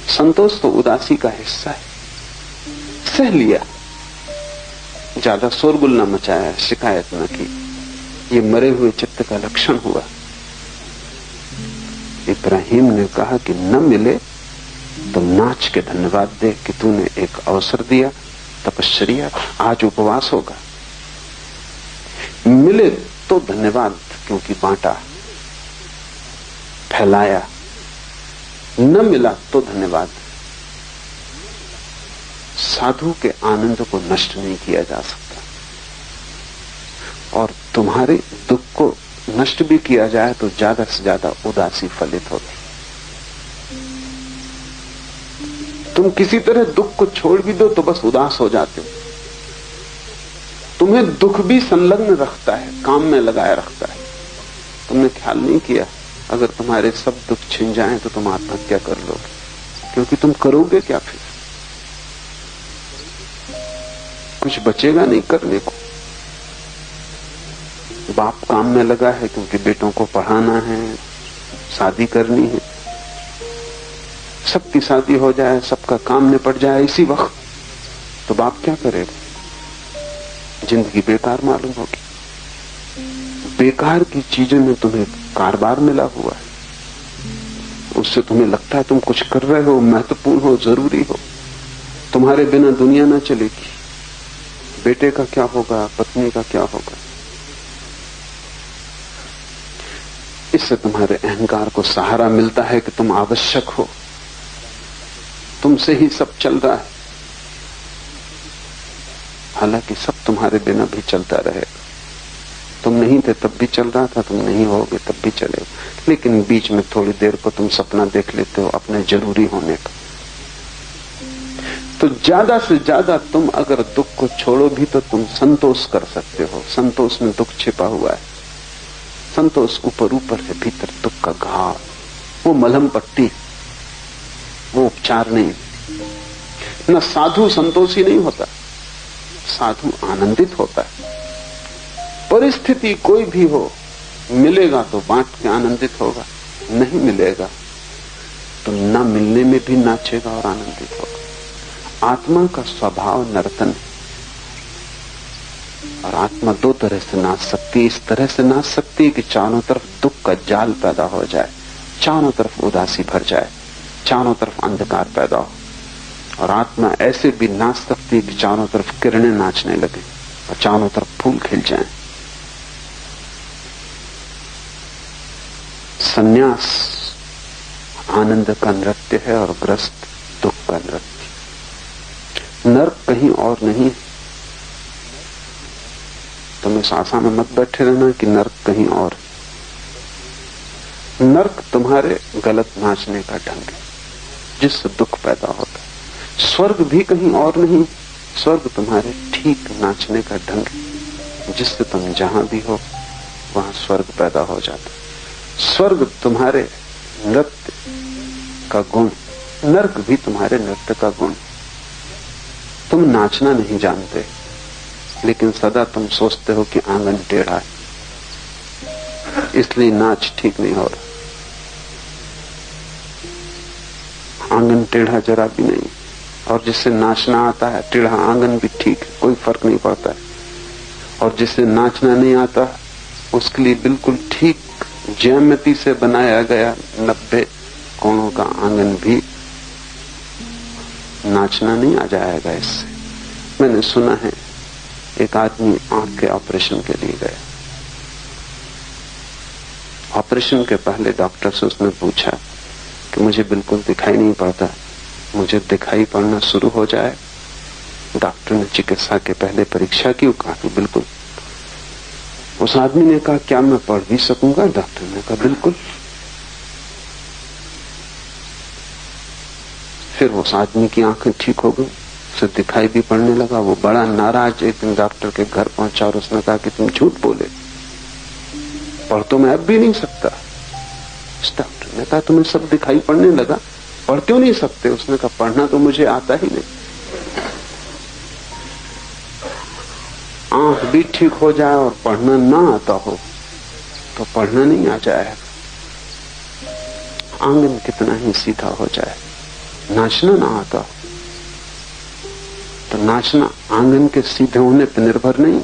संतोष तो उदासी का हिस्सा है। सह लिया, ज्यादा शोरगुल न मचाया, शिकायत न की, ये मरे हुए चित्त का लक्षण हुआ। इब्राहिम ने कहा कि न मिले तो नाच के धन्यवाद दे कि तूने एक अवसर दिया, तपश्चर्या, आज उपवास होगा। मिले तो धन्यवाद, क्योंकि बांटा, फैलाया। न मिला तो धन्यवाद। साधु के आनंद को नष्ट नहीं किया जा सकता, और तुम्हारे दुख को नष्ट भी किया जाए तो ज्यादा से ज्यादा उदासी फलित होगी। तुम किसी तरह दुख को छोड़ भी दो तो बस उदास हो जाते हो। तुम्हें दुख भी संलग्न रखता है, काम में लगाए रखता है। तुमने ख्याल नहीं किया, अगर तुम्हारे सब दुख छिन जाएं तो तुम आत्महत्या कर लोगे, क्योंकि तुम करोगे क्या फिर? कुछ बचेगा नहीं करने को। बाप काम में लगा है क्योंकि बेटों को पढ़ाना है, शादी करनी है। सबकी शादी हो जाए, सबका काम निपट जाए इसी वक्त, तो बाप क्या करेगा? जिंदगी बेकार मालूम होगी। बेकार की चीजों में तुम्हें कारोबार मिला हुआ है, उससे तुम्हें लगता है तुम कुछ कर रहे हो, महत्वपूर्ण हो, जरूरी हो। तुम्हारे बिना दुनिया ना चलेगी। बेटे का क्या होगा, पत्नी का क्या होगा? इससे तुम्हारे अहंकार को सहारा मिलता है कि तुम आवश्यक हो, तुमसे ही सब चल रहा है। हालांकि सब तुम्हारे बिना भी चलता रहेगा। तुम नहीं थे तब भी चल रहा था, तुम नहीं होगे तब भी चलेगा, लेकिन बीच में थोड़ी देर को तुम सपना देख लेते हो अपने जरूरी होने का। तो ज्यादा से ज्यादा तुम अगर दुख को छोड़ो भी तो तुम संतोष कर सकते हो। संतोष में दुख छिपा हुआ है। संतोष ऊपर ऊपर है, भीतर दुख का घाव, वो मलहम पट्टी, वो उपचार नहीं। न साधु संतोषी नहीं होता, साधु आनंदित होता है। परिस्थिति कोई भी हो, मिलेगा तो बांट के आनंदित होगा, नहीं मिलेगा तो न मिलने में भी नाचेगा और आनंदित होगा। आत्मा का स्वभाव नर्तन है, और आत्मा दो तरह से नाच सकती है। इस तरह से नाच सकती है कि चारों तरफ दुख का जाल पैदा हो जाए, चारों तरफ उदासी भर जाए, चारों तरफ अंधकार पैदा हो। और आत्मा ऐसे भी नाच सकती है कि चारों तरफ किरणें नाचने लगे और चारों तरफ फूल खिल जाएं। संन्यास आनंद का नृत्य है और ग्रस्त दुख का नृत्य। नर्क कहीं और नहीं। तुम इस आशा में मत बैठे रहना कि नर्क कहीं और। नर्क तुम्हारे गलत नाचने का ढंग है, जिससे दुख पैदा होता है। स्वर्ग भी कहीं और नहीं, स्वर्ग तुम्हारे ठीक नाचने का ढंग है। जिससे तुम जहां भी हो वहां स्वर्ग पैदा हो जाता। स्वर्ग तुम्हारे नृत्य का गुण, नर्क भी तुम्हारे नृत्य का गुण। तुम नाचना नहीं जानते, लेकिन सदा तुम सोचते हो कि आंगन टेढ़ा है, इसलिए नाच ठीक नहीं हो रहा। आंगन टेढ़ा जरा भी नहीं, और जिससे नाचना आता है टेढ़ा आंगन भी ठीक है, कोई फर्क नहीं पड़ता है। और जिसे नाचना नहीं आता उसके लिए बिल्कुल ठीक ज्यामिति से बनाया गया 90 कोणों का आंगन भी नाचना नहीं आ जाएगा इससे। मैंने सुना है एक आदमी आंख के ऑपरेशन के लिए गया। ऑपरेशन के पहले डॉक्टर से उसने पूछा कि मुझे बिल्कुल दिखाई नहीं पड़ता, मुझे दिखाई पड़ना शुरू हो जाए। डॉक्टर ने चिकित्सा के पहले परीक्षा की, कहा कि बिल्कुल। उस आदमी ने कहा क्या मैं पढ़ भी सकूंगा? डॉक्टर ने कहा बिल्कुल। फिर उस आदमी की आंखें ठीक हो गई, उसे दिखाई भी पड़ने लगा। वो बड़ा नाराज एक दिन डॉक्टर के घर पहुंचा और उसने कहा कि तुम झूठ बोले, पढ़ तो मैं अब भी नहीं सकता। डॉक्टर ने कहा तुम्हें सब दिखाई पड़ने लगा, पढ़ क्यों नहीं सकते? उसने कहा पढ़ना तो मुझे आता ही नहीं। आंख भी ठीक हो जाए और पढ़ना ना आता हो तो पढ़ना नहीं आ जाएगा। आंगन कितना ही सीधा हो जाए, नाचना ना आता हो तो नाचना आंगन के सीधे होने पर निर्भर नहीं,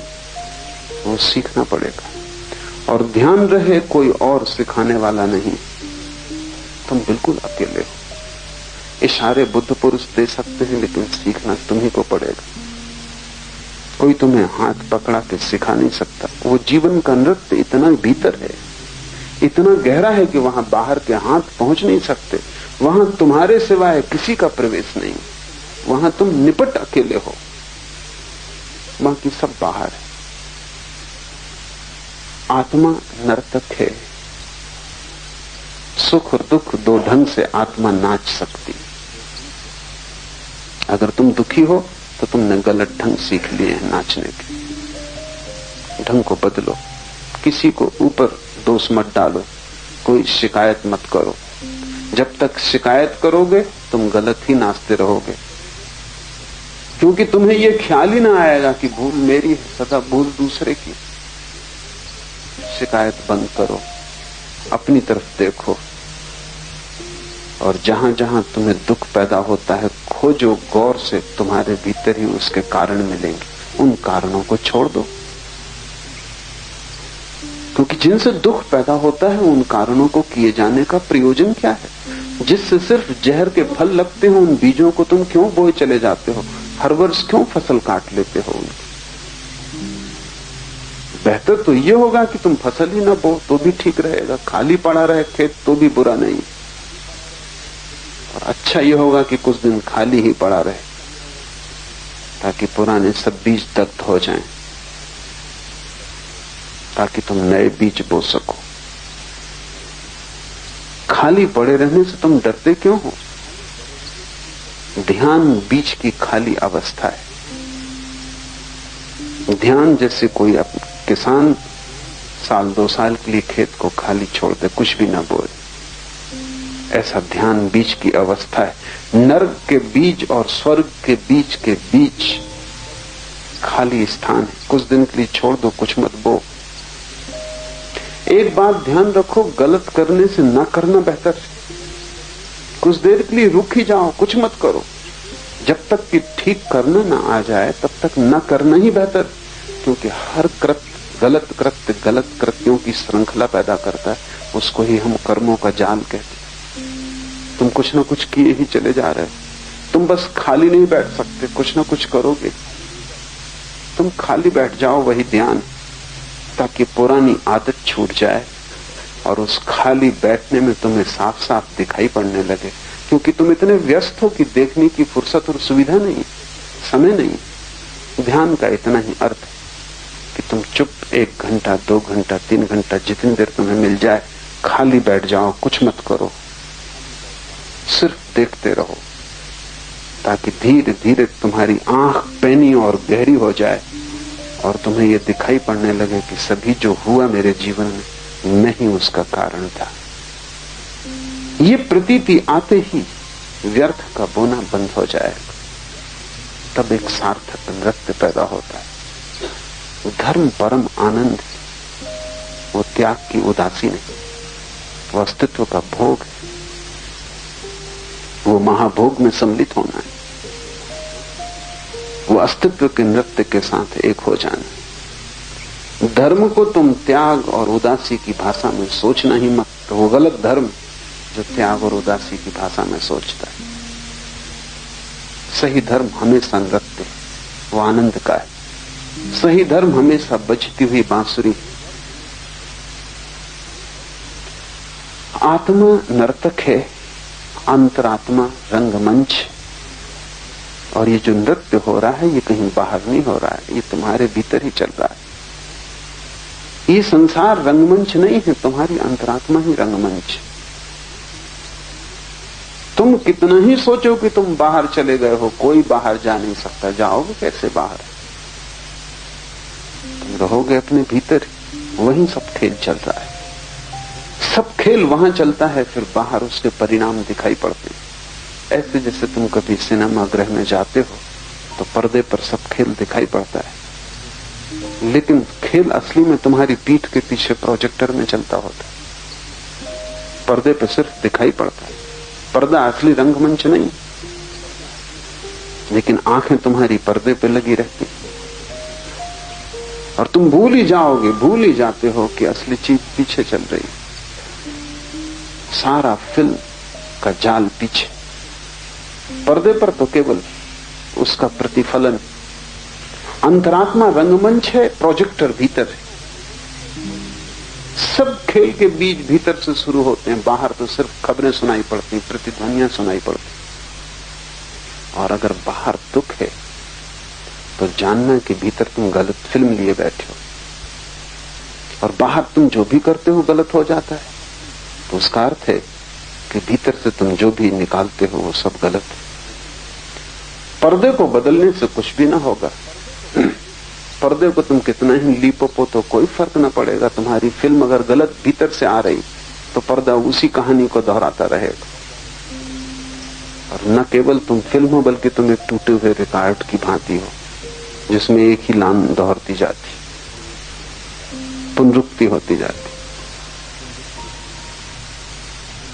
वो सीखना पड़ेगा। और ध्यान रहे कोई और सिखाने वाला नहीं, तुम बिल्कुल अकेले हो। इशारे बुद्ध पुरुष दे सकते हैं, लेकिन सीखना तुम्ही को पड़ेगा। कोई तुम्हें हाथ पकड़ा के सिखा नहीं सकता। वो जीवन का नृत्य इतना भीतर है, इतना गहरा है कि वहां बाहर के हाथ पहुंच नहीं सकते। वहां तुम्हारे सिवाय किसी का प्रवेश नहीं। वहां तुम निपट अकेले हो, बाकी सब बाहर है। आत्मा नर्तक है। सुख और दुख दो ढंग से आत्मा नाच सकती। अगर तुम दुखी हो तो तुमने गलत ढंग सीख लिए हैं नाचने के। ढंग को बदलो, किसी को ऊपर दोष मत डालो, कोई शिकायत मत करो। जब तक शिकायत करोगे तुम गलत ही नाचते रहोगे, क्योंकि तुम्हें यह ख्याल ही ना आएगा कि भूल मेरी है, सदा भूल दूसरे की। शिकायत बंद करो, अपनी तरफ देखो, और जहां जहां तुम्हें दुख पैदा होता है खोजो गौर से, तुम्हारे भीतर ही उसके कारण मिलेंगे। उन कारणों को छोड़ दो, क्योंकि जिनसे दुख पैदा होता है उन कारणों को किए जाने का प्रयोजन क्या है? जिससे सिर्फ जहर के फल लगते हो उन बीजों को तुम क्यों बोए चले जाते हो? हर वर्ष क्यों फसल काट लेते हो उनकी? बेहतर तो ये होगा कि तुम फसल ही ना बो तो भी ठीक रहेगा, खाली पड़ा रहे खेत तो भी बुरा नहीं। और अच्छा ये होगा कि कुछ दिन खाली ही पड़ा रहे, ताकि पुराने सब बीज दग्ध हो जाएं, ताकि तुम नए बीज बो सको। खाली पड़े रहने से तुम डरते क्यों हो? ध्यान बीज की खाली अवस्था है। ध्यान जैसे कोई किसान साल 2 साल के लिए खेत को खाली छोड़ दे, कुछ भी ना बोए, ऐसा ध्यान बीज की अवस्था है। नर्क के बीज और स्वर्ग के बीज के बीच खाली स्थान है। कुछ दिन के लिए छोड़ दो, कुछ मत बो। एक बात ध्यान रखो, गलत करने से ना करना बेहतर है। कुछ देर के लिए रुक ही जाओ, कुछ मत करो। जब तक कि ठीक करना ना आ जाए तब तक न करना ही बेहतर, क्योंकि हर कृत्य गलत कृत्यों की श्रृंखला पैदा करता है। उसको ही हम कर्मों का जाल कहते हैं। तुम कुछ ना कुछ किए ही चले जा रहे हो। तुम बस खाली नहीं बैठ सकते, कुछ ना कुछ करोगे। तुम खाली बैठ जाओ, वही ध्यान, ताकि पुरानी आदत छूट जाए और उस खाली बैठने में तुम्हें साफ साफ दिखाई पड़ने लगे। क्योंकि तुम इतने व्यस्त हो कि देखने की फुर्सत और सुविधा नहीं, समय नहीं। ध्यान का इतना ही अर्थ है कि तुम चुप 1 घंटा, 2 घंटा, 3 घंटा, जितनी देर तुम्हें मिल जाए खाली बैठ जाओ, कुछ मत करो, सिर्फ देखते रहो। ताकि धीरे धीरे तुम्हारी आंख पैनी और गहरी हो जाए और तुम्हें यह दिखाई पड़ने लगे कि सभी जो हुआ मेरे जीवन में मैं ही उसका कारण था। ये प्रतीति आते ही व्यर्थ का बोना बंद हो जाएगा, तब एक सार्थक नृत्य पैदा होता है। धर्म परम आनंद है, वो त्याग की उदासी नहीं, वो अस्तित्व का भोग है, वो महाभोग में सम्मिलित होना है, वो अस्तित्व के नृत्य के साथ एक हो जाना। धर्म को तुम त्याग और उदासी की भाषा में सोचना ही मत, तो वो गलत धर्म जो त्याग और उदासी की भाषा में सोचता है। सही धर्म हमेशा नृत्य, वो आनंद का है। सही धर्म हमेशा बजती हुई बांसुरी। आत्मा नर्तक है, अंतरात्मा रंगमंच। और ये जो नृत्य हो रहा है ये कहीं बाहर नहीं हो रहा है, ये तुम्हारे भीतर ही चल रहा है। ये संसार रंगमंच नहीं है, तुम्हारी अंतरात्मा ही रंगमंच। तुम कितना ही सोचो कि तुम बाहर चले गए हो, कोई बाहर जा नहीं सकता। जाओगे कैसे बाहर? तुम रहोगे अपने भीतर, वहीं सब खेल चल रहा है। सब खेल वहां चलता है, फिर बाहर उसके परिणाम दिखाई पड़ते हैं। ऐसे जैसे तुम कभी सिनेमा गृह में जाते हो तो पर्दे पर सब खेल दिखाई पड़ता है, लेकिन खेल असली में तुम्हारी पीठ के पीछे प्रोजेक्टर में चलता होता है। पर्दे पर सिर्फ दिखाई पड़ता है, पर्दा असली रंगमंच नहीं, लेकिन आंखें तुम्हारी पर्दे पे लगी रहती और तुम भूल ही जाओगे, भूल ही जाते हो कि असली चीज पीछे चल रही। सारा फिल्म का जाल पीछे, पर्दे पर तो केवल उसका प्रतिफलन। अंतरात्मा रंगमंच है, प्रोजेक्टर भीतर है। सब खेल के बीज भीतर से शुरू होते हैं, बाहर तो सिर्फ खबरें सुनाई पड़ती, प्रतिध्वनियां सुनाई पड़ती। और अगर बाहर दुख है तो जानना कि भीतर तुम गलत फिल्म लिए बैठे हो, और बाहर तुम जो भी करते हो गलत हो जाता है, तो उसका अर्थ है कि भीतर से तुम जो भी निकालते हो वो सब गलत है। पर्दे को बदलने से कुछ भी ना होगा। पर्दे को तुम कितना ही लीपो तो कोई फर्क ना पड़ेगा। तुम्हारी फिल्म अगर गलत भीतर से आ रही तो पर्दा उसी कहानी को दोहराता रहेगा। और न केवल तुम फिल्म हो, बल्कि तुम एक टूटे हुए रिकॉर्ड की भांति हो, जिसमें एक ही लाइन दोहरती जाती, पुनरुक्ति होती जाती।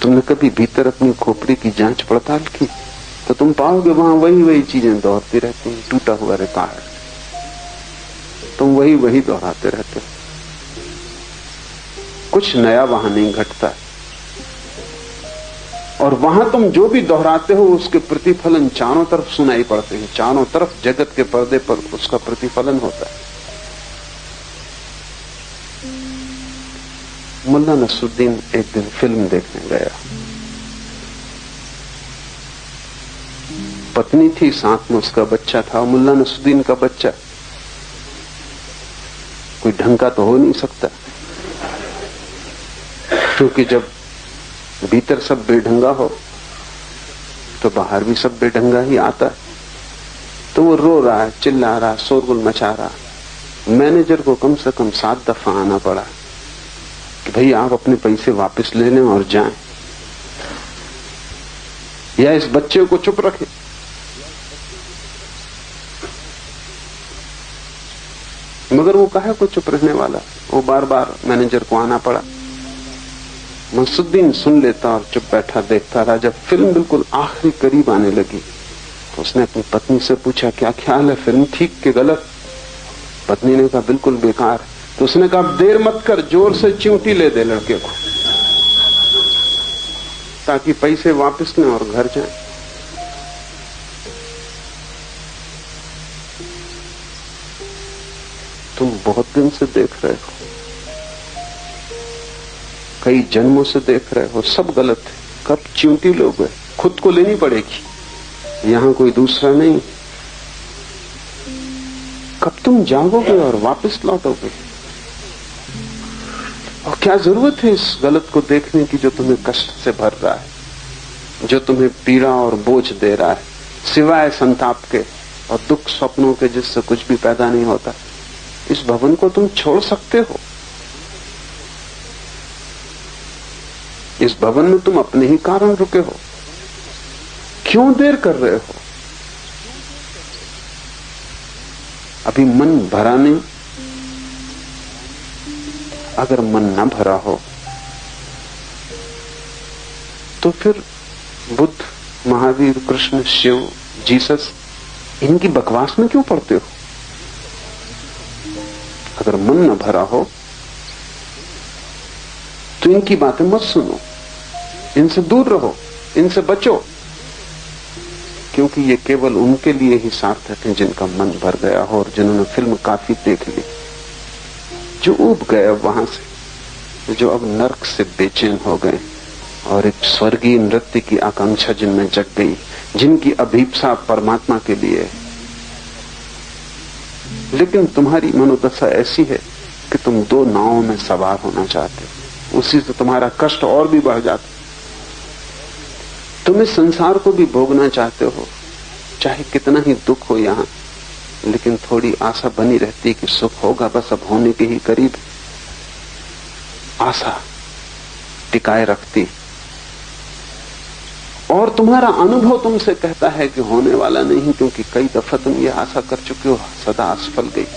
तुमने कभी भीतर अपनी खोपड़ी की जांच पड़ताल की तो तुम पाओगे वहां वही वही चीजें दोहरती रहती हैं। टूटा हुआ रिकॉर्ड, तुम वही वही दोहराते रहते हो, कुछ नया वहां नहीं घटता। और वहां तुम जो भी दोहराते हो उसके प्रतिफलन चारों तरफ सुनाई पड़ते हैं, चारों तरफ जगत के पर्दे पर उसका प्रतिफलन होता है। मुल्ला नसरुद्दीन एक दिन फिल्म देखने गया, पत्नी थी, साथ में उसका बच्चा था। मुल्ला नसरुद्दीन का बच्चा कोई ढंग का तो हो नहीं सकता, क्योंकि जब भीतर सब बेढंगा हो तो बाहर भी सब बेढंगा ही आता है। तो वो रो रहा है, चिल्ला रहा, शोरगुल मचा रहा। मैनेजर को कम से कम 7 दफा आना पड़ा कि भाई आप अपने पैसे वापस ले लें और जाएं, या इस बच्चे को चुप रखें। मगर वो काहे को चुप रहने वाला, वो बार बार मैनेजर को आना पड़ा। नसरुद्दीन सुन लेता और चुप बैठा देखता रहा। जब फिल्म बिल्कुल आखिरी करीब आने लगी तो उसने अपनी पत्नी से पूछा, क्या ख्याल है, फिल्म ठीक कि गलत? पत्नी ने कहा बिल्कुल बेकार। तो उसने कहा देर मत कर, जोर से चिमटी ले दे लड़के को, ताकि पैसे वापस लें और घर जाएं। तुम बहुत दिन से देख रहे हो, कई जन्मों से देख रहे हो, सब गलत है। कब चिमटी लोगे? खुद को लेनी पड़ेगी, यहां कोई दूसरा नहीं। कब तुम जागोगे और वापस लौटोगे? और क्या जरूरत है इस गलत को देखने की जो तुम्हें कष्ट से भर रहा है, जो तुम्हें पीड़ा और बोझ दे रहा है? सिवाय संताप के और दुख स्वप्नों के जिससे कुछ भी पैदा नहीं होता। इस भवन को तुम छोड़ सकते हो। इस भवन में तुम अपने ही कारण रुके हो, क्यों देर कर रहे हो? अभी मन भरा नहीं। अगर मन न भरा हो तो फिर बुद्ध, महावीर, कृष्ण, शिव, जीसस, इनकी बकवास में क्यों पड़ते हो? अगर मन न भरा हो तो इनकी बातें मत सुनो, इनसे दूर रहो, इनसे बचो, क्योंकि ये केवल उनके लिए ही सार्थक है जिनका मन भर गया हो और जिन्होंने फिल्म काफी देख ली, जो उब गए वहां से, जो अब नर्क से बेचैन हो गए और एक स्वर्गीय नृत्य की आकांक्षा जिनमें जग गई, जिनकी अभीप्सा परमात्मा के लिए है। लेकिन तुम्हारी मनोदशा ऐसी है कि तुम दो नावों में सवार होना चाहते हो, उसी से तुम्हारा कष्ट और भी बढ़ जाता। तुम इस संसार को भी भोगना चाहते हो, चाहे कितना ही दुख हो यहां, लेकिन थोड़ी आशा बनी रहती कि सुख होगा, बस अब होने के ही करीब। आशा टिकाए रखती और तुम्हारा अनुभव तुमसे कहता है कि होने वाला नहीं, क्योंकि कई दफा तुम ये आशा कर चुके हो, सदा असफल गई।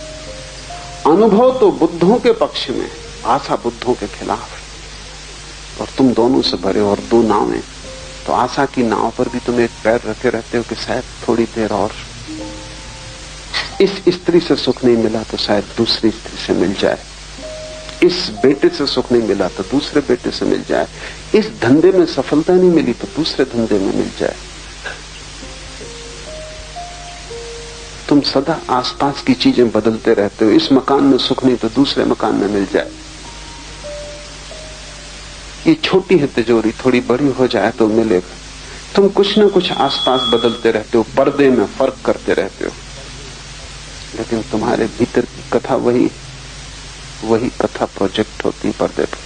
अनुभव तो बुद्धों के पक्ष में, आशा बुद्धों के खिलाफ है। और तुम दोनों से भरे और दो नावें, तो आशा की नाव पर भी तुम एक पैर रखे रहते हो कि शायद थोड़ी देर और, इस स्त्री से सुख नहीं मिला तो शायद दूसरी स्त्री से मिल जाए, इस बेटे से सुख नहीं मिला तो दूसरे बेटे से मिल जाए, इस धंधे में सफलता नहीं मिली तो दूसरे धंधे में मिल जाए। तुम सदा आसपास की चीजें बदलते रहते हो, इस मकान में सुख नहीं तो दूसरे मकान में मिल जाए। ये छोटी है तिजोरी, थोड़ी बड़ी हो जाए तो मिलेगा। तुम कुछ ना कुछ आसपास बदलते रहते हो, पर्दे में फर्क करते रहते हो, लेकिन तुम्हारे भीतर की कथा वही कथा प्रोजेक्ट होती पर्दे पर।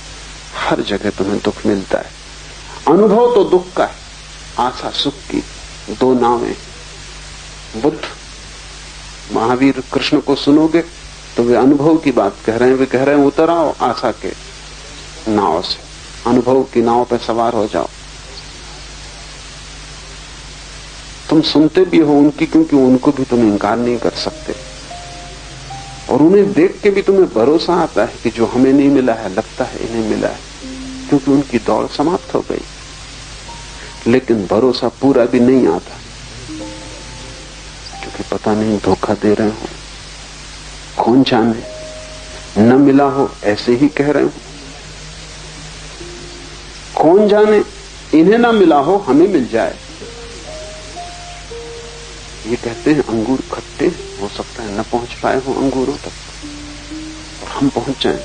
हर जगह तुम्हें दुख मिलता है। अनुभव तो दुख का है, आशा सुख की। दो नावें, बुद्ध, महावीर, कृष्ण को सुनोगे तो वे अनुभव की बात कह रहे हैं। वे कह रहे हैं उतर आओ आशा के नाव से, अनुभव की नाव पर सवार हो जाओ। तुम सुनते भी हो उनकी, क्योंकि उनको भी तुम इंकार नहीं कर सकते, और उन्हें देख के भी तुम्हें भरोसा आता है कि जो हमें नहीं मिला है लगता है इन्हें मिला है, क्योंकि उनकी दौड़ समाप्त हो गई। लेकिन भरोसा पूरा भी नहीं आता, क्योंकि पता नहीं धोखा दे रहे हो, कौन जाने न मिला हो ऐसे ही कह रहे हो, कौन जाने इन्हें ना मिला हो हमें मिल जाए। ये कहते हैं अंगूर खट्टे, हो सकता है न पहुंच पाए हो अंगूरों तक और हम पहुंच जाएं,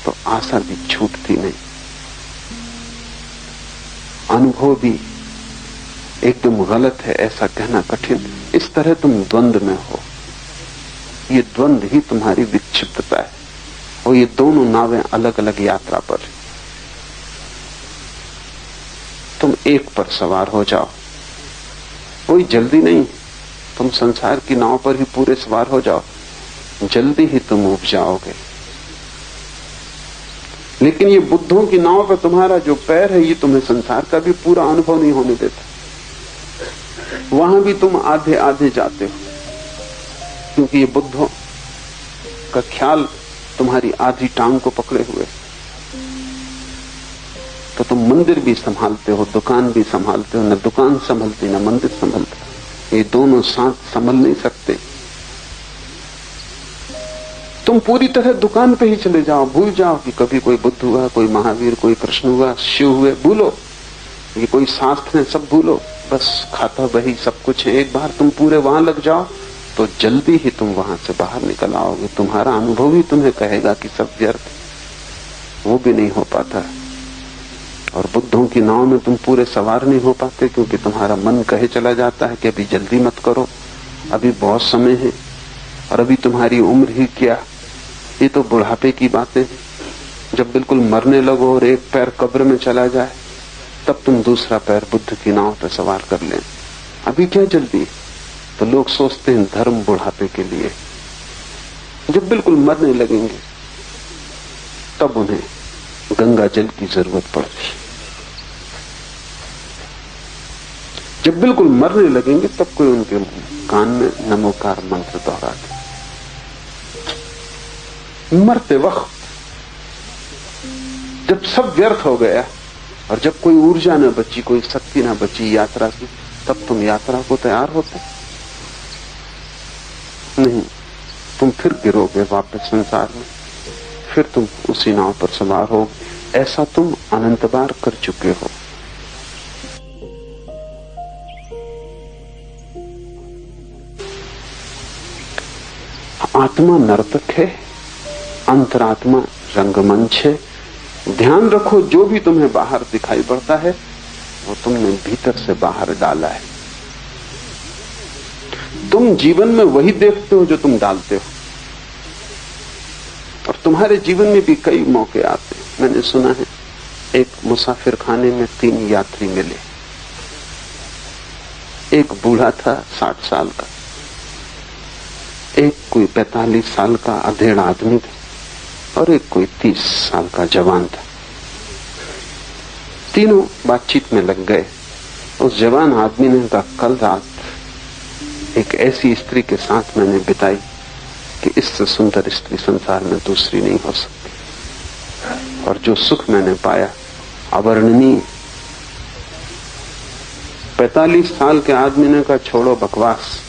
तो आशा भी छूटती नहीं, अनुभव भी एकदम गलत है ऐसा कहना कठिन। इस तरह तुम द्वंद्व में हो। ये द्वंद्व ही तुम्हारी विक्षिप्तता है, और ये दोनों नावें अलग अलग यात्रा पर। तुम एक पर सवार हो जाओ, कोई जल्दी नहीं, तुम संसार की नाव पर ही पूरे सवार हो जाओ, जल्दी ही तुम उब जाओगे। लेकिन ये बुद्धों की नाव पर तुम्हारा जो पैर है, ये तुम्हें संसार का भी पूरा अनुभव नहीं होने देता। वहां भी तुम आधे आधे जाते हो, क्योंकि ये बुद्धों का ख्याल तुम्हारी आधी टांग को पकड़े हुए। तो तुम मंदिर भी संभालते हो, दुकान भी संभालते हो, न दुकान संभलती न मंदिर संभलता। ये दोनों साथ संभल नहीं सकते। तुम पूरी तरह दुकान पे ही चले जाओ, भूल जाओ कि कभी कोई बुद्ध हुआ, कोई महावीर, कोई कृष्ण हुआ, शिव हुए, भूलो ये कोई शास्त्र है, सब भूलो, बस खाता वही सब कुछ है। एक बार तुम पूरे वहां लग जाओ तो जल्दी ही तुम वहां से बाहर निकल आओगे। तुम्हारा अनुभव ही तुम्हें कहेगा कि सब व्यर्थ, वो भी नहीं हो पाता। और बुद्धों की नाव में तुम पूरे सवार नहीं हो पाते, क्योंकि तुम्हारा मन कहे चला जाता है कि अभी जल्दी मत करो, अभी बहुत समय है, और अभी तुम्हारी उम्र ही क्या, ये तो बुढ़ापे की बातें हैं। जब बिल्कुल मरने लगो और एक पैर कब्र में चला जाए तब तुम दूसरा पैर बुद्ध की नाव पर सवार कर लें। अभी क्या जल्दी? तो लोग सोचते हैं धर्म बुढ़ापे के लिए। जब बिल्कुल मरने लगेंगे तब उन्हें गंगा जल की जरूरत पड़ती। जब बिल्कुल मरने लगेंगे तब कोई उनके कान में नमोकार मंत्र दोहराते। मरते वक्त जब सब व्यर्थ हो गया और जब कोई ऊर्जा न बची, कोई शक्ति न बची यात्रा की, तब तुम यात्रा को तैयार होते नहीं। तुम फिर गिरोगे वापस संसार में, फिर तुम उसी नाव पर सवार हो। ऐसा तुम अनंत बार कर चुके हो। आत्मा नर्तक है, अंतरात्मा रंगमंच है। ध्यान रखो, जो भी तुम्हें बाहर दिखाई पड़ता है वो तुमने भीतर से बाहर डाला है। तुम जीवन में वही देखते हो जो तुम डालते हो। और तुम्हारे जीवन में भी कई मौके आते हैं। मैंने सुना है एक मुसाफिर खाने में 3 यात्री मिले। एक बूढ़ा था 60 साल का, एक कोई 45 साल का अधेड़ आदमी था और एक कोई 30 साल का जवान था। तीनों बातचीत में लग गए। उस जवान आदमी ने कहा, कल रात एक ऐसी स्त्री के साथ मैंने बिताई कि इससे सुंदर स्त्री संसार में दूसरी नहीं हो सकती, और जो सुख मैंने पाया अवर्णनीय। 45 साल के आदमी ने कहा, छोड़ो बकवास,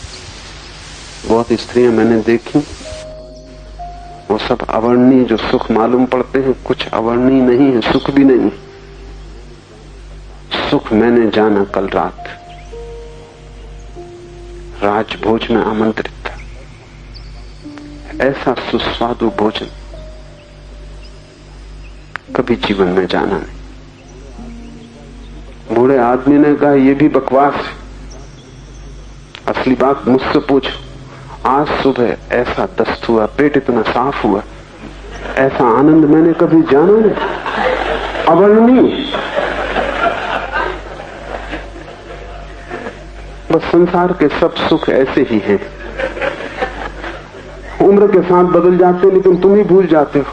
बहुत स्त्रियां मैंने देखी, वो सब अवर्णनीय जो सुख मालूम पड़ते हैं, कुछ अवर्णनीय नहीं है, सुख भी नहीं। सुख मैंने जाना कल रात, राजभोज में आमंत्रित था। ऐसा सुस्वादु भोजन कभी जीवन में जाना नहीं। बूढ़े आदमी ने कहा, यह भी बकवास है, असली बात मुझसे पूछो। आज सुबह ऐसा दस्त हुआ, पेट इतना साफ हुआ, ऐसा आनंद मैंने कभी जाना नहीं, अवर्णनीय। बस संसार के सब सुख ऐसे ही हैं, उम्र के साथ बदल जाते हैं, लेकिन तुम ही भूल जाते हो।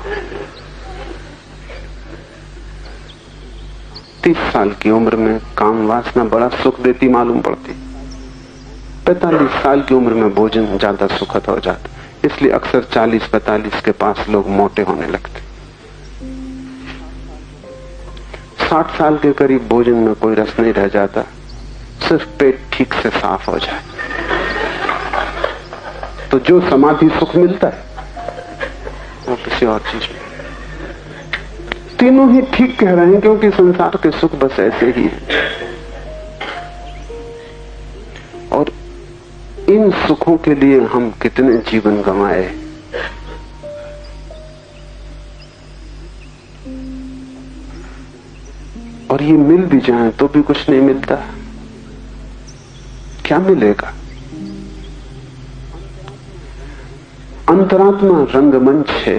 30 साल की उम्र में काम वासना बड़ा सुख देती मालूम पड़ती, 45 साल की उम्र में भोजन ज्यादा सुखद हो जाता। इसलिए अक्सर 40-45 के पास लोग मोटे होने लगते। 60 साल के करीब भोजन में कोई रस नहीं रह जाता, सिर्फ पेट ठीक से साफ हो जाए तो जो समाधि सुख मिलता है वो किसी और चीज में। तीनों ही ठीक कह रहे हैं, क्योंकि संसार के सुख बस ऐसे ही हैं। और इन सुखों के लिए हम कितने जीवन गंवाए। और ये मिल भी जाए तो भी कुछ नहीं मिलता। क्या मिलेगा? अंतरात्मा रंगमंच है,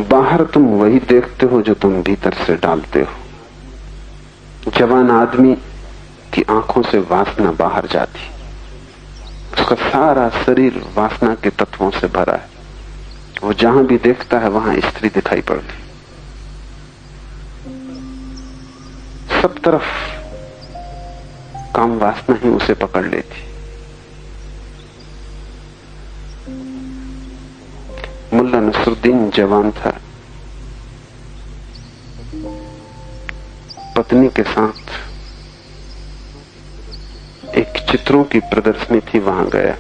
बाहर तुम वही देखते हो जो तुम भीतर से डालते हो। जवान आदमी की आंखों से वासना बाहर जाती, उसका सारा शरीर वासना के तत्वों से भरा है। वो जहां भी देखता है वहां स्त्री दिखाई पड़ती, सब तरफ काम वासना ही उसे पकड़ लेती। मुल्ला नसरुद्दीन जवान था, पत्नी के साथ एक चित्रों की प्रदर्शनी थी, वहां गया।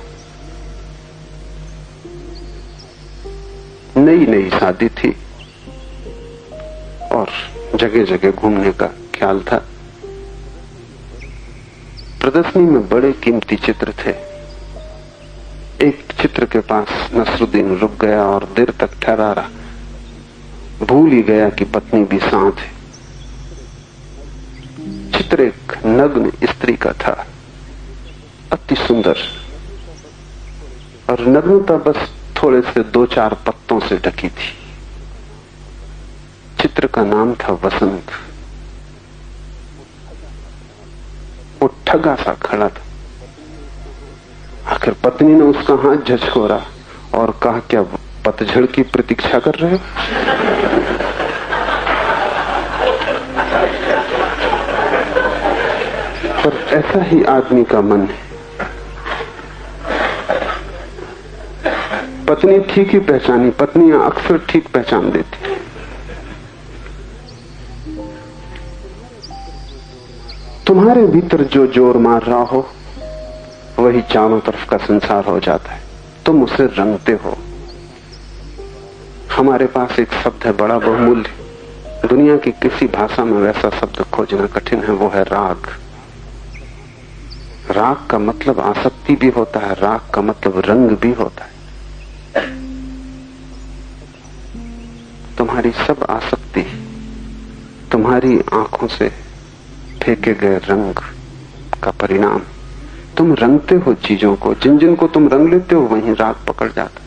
नई नई शादी थी और जगह जगह घूमने का ख्याल था। प्रदर्शनी में बड़े कीमती चित्र थे। एक चित्र के पास नसरुद्दीन रुक गया और देर तक ठहरा रहा, भूल ही गया कि पत्नी भी साथ है। चित्र एक नग्न स्त्री का था, अति सुंदर, और नग्नता बस थोड़े से 2-4 पत्तों से ढकी थी। चित्र का नाम था वसंत। ठगा सा खड़ा था। आखिर पत्नी ने उसका हाथ झचकोरा और कहा, क्या पतझड़ की प्रतीक्षा कर रहे हो? पर ऐसा ही आदमी का मन है। पत्नी ठीक ही पहचानी, पत्नियां अक्सर ठीक पहचान देती। तुम्हारे भीतर जो जोर मार रहा हो वही चारों तरफ का संसार हो जाता है। तुम उसे रंगते हो। हमारे पास एक शब्द है बड़ा बहुमूल्य, दुनिया की किसी भाषा में वैसा शब्द खोजना कठिन है, वो है राग। राग का मतलब आसक्ति भी होता है, राग का मतलब रंग भी होता है। तुम्हारी सब आसक्ति तुम्हारी आंखों से फेंके गए रंग का परिणाम। तुम रंगते हो चीजों को, जिन जिन को तुम रंग लेते हो वहीं राग पकड़ जाता है।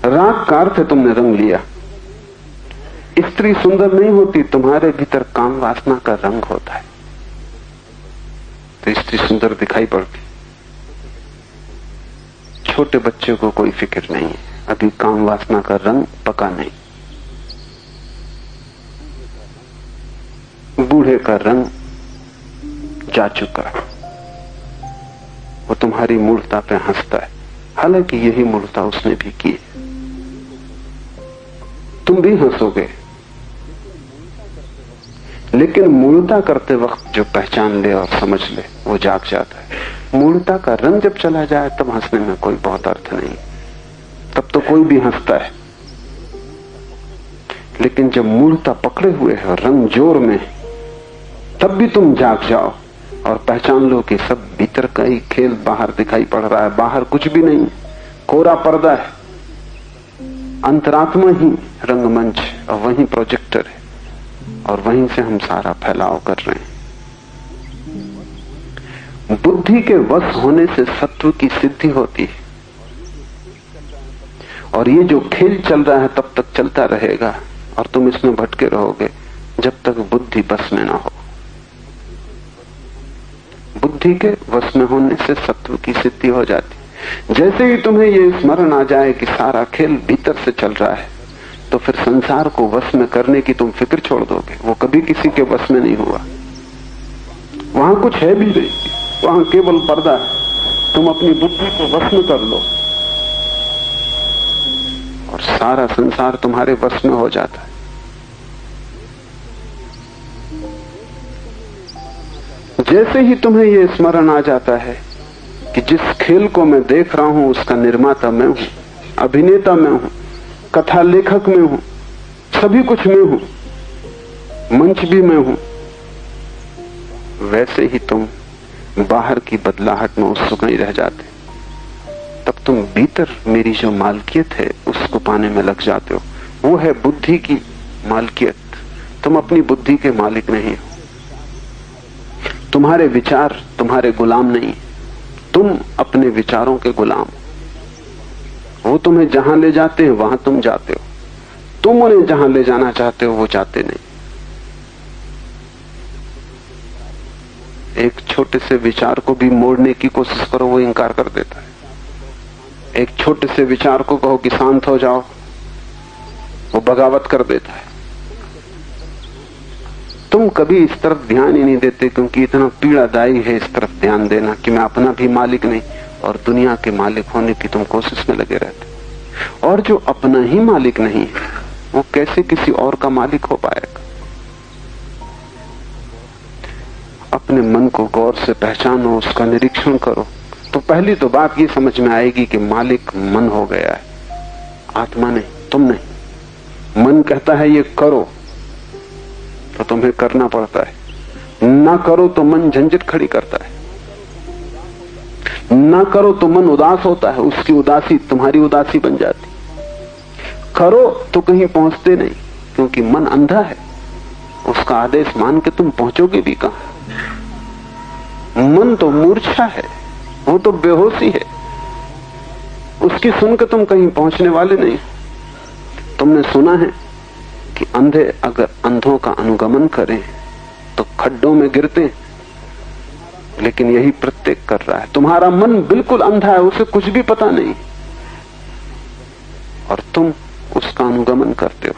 राग का अर्थ है तुमने रंग लिया। स्त्री सुंदर नहीं होती, तुम्हारे भीतर काम वासना का रंग होता है तो स्त्री सुंदर दिखाई पड़ती। छोटे बच्चे को कोई फिक्र नहीं है, अभी काम वासना का रंग पका नहीं। बूढ़े का रंग जा चुका है, वो तुम्हारी मूर्खता पे हंसता है, हालांकि यही मूर्खता उसने भी की। तुम भी हंसोगे, लेकिन मूर्खता करते वक्त जो पहचान ले और समझ ले वो जाग जाता है। मूर्खता का रंग जब चला जाए तब हंसने में कोई बहुत अर्थ नहीं, तब तो कोई भी हंसता है। लेकिन जब मूर्खता पकड़े हुए है और रंग जोर में, तब भी तुम जाग जाओ और पहचान लो कि सब भीतर का ही खेल बाहर दिखाई पड़ रहा है। बाहर कुछ भी नहीं, कोरा पर्दा है। अंतरात्मा ही रंगमंच और वही प्रोजेक्टर है और वहीं से हम सारा फैलाव कर रहे हैं। बुद्धि के वश होने से सत्व की सिद्धि होती है और ये जो खेल चल रहा है तब तक चलता रहेगा और तुम इसमें भटके रहोगे जब तक बुद्धि बस में ना हो। बुद्धि के वश में होने से सत्व की सिद्धि हो जाती। जैसे ही तुम्हें ये स्मरण आ जाए कि सारा खेल भीतर से चल रहा है तो फिर संसार को वश में करने की तुम फिक्र छोड़ दोगे। वो कभी किसी के वश में नहीं हुआ, वहां कुछ है भी नहीं, वहां केवल पर्दा है। तुम अपनी बुद्धि को वश में कर लो और सारा संसार तुम्हारे वश में हो जाता है। जैसे ही तुम्हें यह स्मरण आ जाता है कि जिस खेल को मैं देख रहा हूं उसका निर्माता मैं हूं, अभिनेता मैं हूं, कथा लेखक मैं हूं, सभी कुछ मैं हूं, मंच भी मैं हूं, वैसे ही तुम बाहर की बदलाहट में उत्सुक नहीं रह जाते। तब तुम भीतर मेरी जो मालकियत है उसको पाने में लग जाते हो। वो है बुद्धि की मालकियत। तुम अपनी बुद्धि के मालिक नहीं हो। तुम्हारे विचार तुम्हारे गुलाम नहीं, तुम अपने विचारों के गुलाम। वो तुम्हें जहां ले जाते हैं वहां तुम जाते हो, तुम उन्हें जहां ले जाना चाहते हो वो जाते नहीं। एक छोटे से विचार को भी मोड़ने की कोशिश करो, वो इंकार कर देता है। एक छोटे से विचार को कहो कि शांत हो जाओ, वो बगावत कर देता है। तुम कभी इस तरफ ध्यान ही नहीं देते क्योंकि इतना पीड़ादायी है इस तरफ ध्यान देना कि मैं अपना भी मालिक नहीं और दुनिया के मालिक होने की तुम कोशिश में लगे रहते। और जो अपना ही मालिक नहीं वो कैसे किसी और का मालिक हो पाएगा। अपने मन को गौर से पहचानो, उसका निरीक्षण करो तो पहली तो बात ये समझ में आएगी कि मालिक मन हो गया है, आत्मा नहीं, तुम नहीं। मन कहता है ये करो तो तुम्हें करना पड़ता है, ना करो तो मन झंझट खड़ी करता है, ना करो तो मन उदास होता है, उसकी उदासी तुम्हारी उदासी बन जाती। करो तो कहीं पहुंचते नहीं क्योंकि मन अंधा है, उसका आदेश मान के तुम पहुंचोगे भी कहां। मन तो मूर्छा है, वो तो बेहोशी है, उसकी सुनकर तुम कहीं पहुंचने वाले नहीं। तुमने सुना है कि अंधे अगर अंधों का अनुगमन करें तो खड्डों में गिरते हैं, लेकिन यही प्रत्येक कर रहा है। तुम्हारा मन बिल्कुल अंधा है, उसे कुछ भी पता नहीं, और तुम उसका अनुगमन करते हो।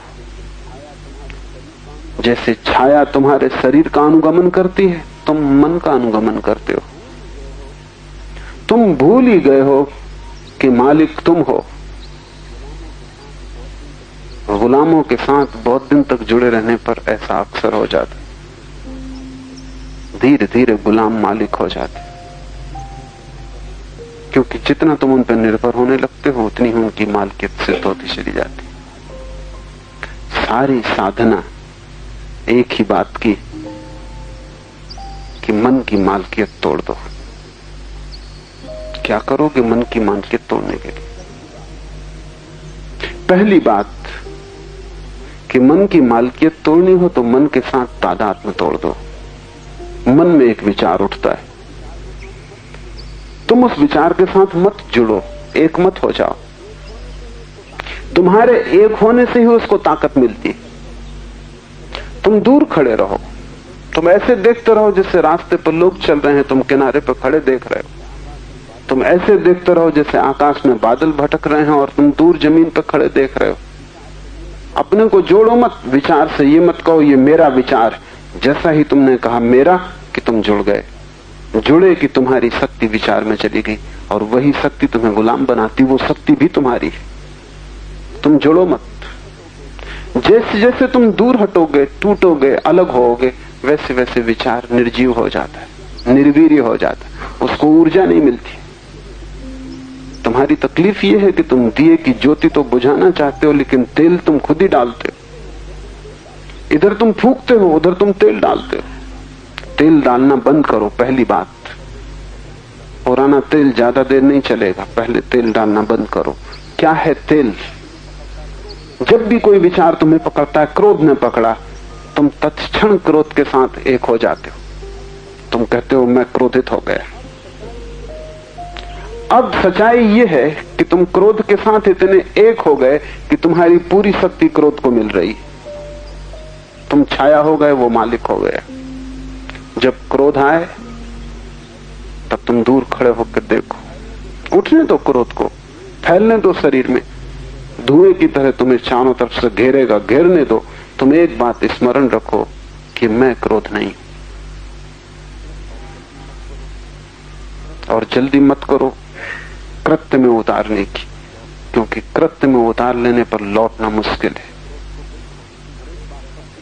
जैसे छाया तुम्हारे शरीर का अनुगमन करती है, तुम मन का अनुगमन करते हो। तुम भूल ही गए हो कि मालिक तुम हो। गुलामों के साथ बहुत दिन तक जुड़े रहने पर ऐसा अक्सर हो जाता, धीरे धीरे गुलाम मालिक हो जाते, क्योंकि जितना तुम उन पर निर्भर होने लगते हो उतनी ही उनकी मालिकियत सिद्ध होती चली जाती। सारी साधना एक ही बात की कि मन की मालिकियत तोड़ दो। क्या करोगे मन की मालिकियत तोड़ने के लिए? पहली बात कि मन की मालिकियत तोड़नी हो तो मन के साथ तादात्म्य तोड़ दो। मन में एक विचार उठता है, तुम उस विचार के साथ मत जुड़ो, एक मत हो जाओ। तुम्हारे एक होने से ही उसको ताकत मिलती। तुम दूर खड़े रहो, तुम ऐसे देखते रहो जैसे रास्ते पर लोग चल रहे हैं, तुम किनारे पर खड़े देख रहे हो। तुम ऐसे देखते रहो जैसे आकाश में बादल भटक रहे हैं और तुम दूर जमीन पर खड़े देख रहे हो। अपने को जोड़ो मत विचार से, ये मत कहो ये मेरा विचार। जैसा ही तुमने कहा मेरा कि तुम जुड़ गए, जुड़े कि तुम्हारी शक्ति विचार में चली गई, और वही शक्ति तुम्हें गुलाम बनाती। वो शक्ति भी तुम्हारी है, तुम जुड़ो मत। जैसे जैसे तुम दूर हटोगे, टूटोगे, अलग होगे, वैसे वैसे विचार निर्जीव हो जाता है, निर्वीर्य हो जाता है, उसको ऊर्जा नहीं मिलती। तुम्हारी तकलीफ यह है कि तुम दिए की ज्योति तो बुझाना चाहते हो, लेकिन तेल तुम खुद ही डालते हो। इधर तुम फूंकते हो, उधर तुम तेल डालते हो। तेल डालना बंद करो, पहली बात। पुराना तेल ज्यादा देर नहीं चलेगा, पहले तेल डालना बंद करो। क्या है तेल? जब भी कोई विचार तुम्हें पकड़ता है, क्रोध ने पकड़ा, तुम तत्क्षण क्रोध के साथ एक हो जाते हो। तुम कहते हो मैं क्रोधित हो गया। अब सच्चाई यह है कि तुम क्रोध के साथ इतने एक हो गए कि तुम्हारी पूरी शक्ति क्रोध को मिल रही। तुम छाया हो गए, वो मालिक हो गया। जब क्रोध आए तब तुम दूर खड़े होकर देखो, उठने दो क्रोध को, फैलने दो शरीर में, धुएं की तरह तुम्हें चारों तरफ से घेरेगा, घेरने दो। तुम एक बात स्मरण रखो कि मैं क्रोध नहीं। और जल्दी मत करो कृत्य में उतारने की, क्योंकि कृत्य में उतार लेने पर लौटना मुश्किल है।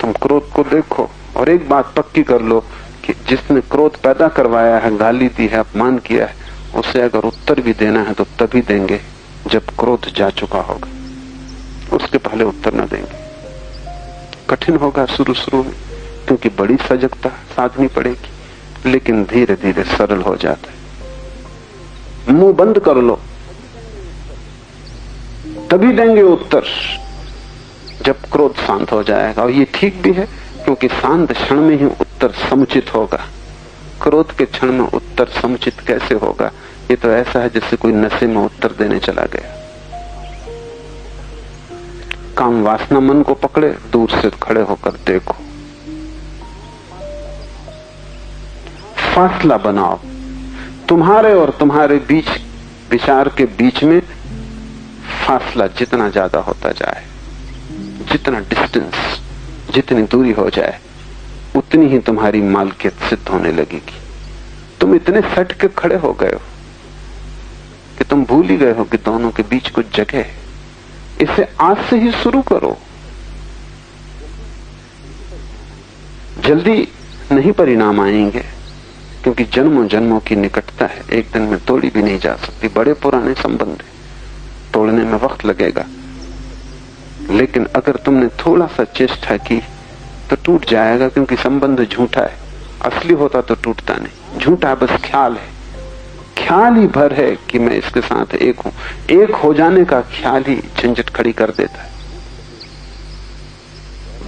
तुम क्रोध को देखो और एक बात पक्की कर लो कि जिसने क्रोध पैदा करवाया है, गाली दी है, अपमान किया है, उसे अगर उत्तर भी देना है तो तभी देंगे जब क्रोध जा चुका होगा। उसके पहले उत्तर न देंगे। कठिन होगा शुरू में, क्योंकि बड़ी सजगता साधनी पड़ेगी, लेकिन धीरे धीरे सरल हो जाता है। मुंह बंद कर लो, तभी देंगे उत्तर जब क्रोध शांत हो जाएगा। और ये ठीक भी है, क्योंकि शांत क्षण में ही उत्तर समुचित होगा। क्रोध के क्षण में उत्तर समुचित कैसे होगा? ये तो ऐसा है जैसे कोई नशे में उत्तर देने चला गया। काम वासना मन को पकड़े, दूर से खड़े होकर देखो, फासला बनाओ। तुम्हारे और तुम्हारे बीच विचार के बीच में फासला जितना ज्यादा होता जाए, जितना डिस्टेंस, जितनी दूरी हो जाए, उतनी ही तुम्हारी मालिकियत सिद्ध होने लगेगी। तुम इतने सट के खड़े हो गए हो कि तुम भूल ही गए हो कि दोनों के बीच कुछ जगह है। इसे आज से ही शुरू करो। जल्दी नहीं परिणाम आएंगे, क्योंकि जन्मों जन्मों की निकटता है, एक दिन में तोड़ी भी नहीं जा सकती। बड़े पुराने संबंध है, तोड़ने में वक्त लगेगा। लेकिन अगर तुमने थोड़ा सा चेष्टा की तो टूट जाएगा, क्योंकि संबंध झूठा है। असली होता तो टूटता नहीं, झूठा बस ख्याल है। ख्याल ही भर है कि मैं इसके साथ एक हूं। एक हो जाने का ख्याल ही झंझट खड़ी कर देता है।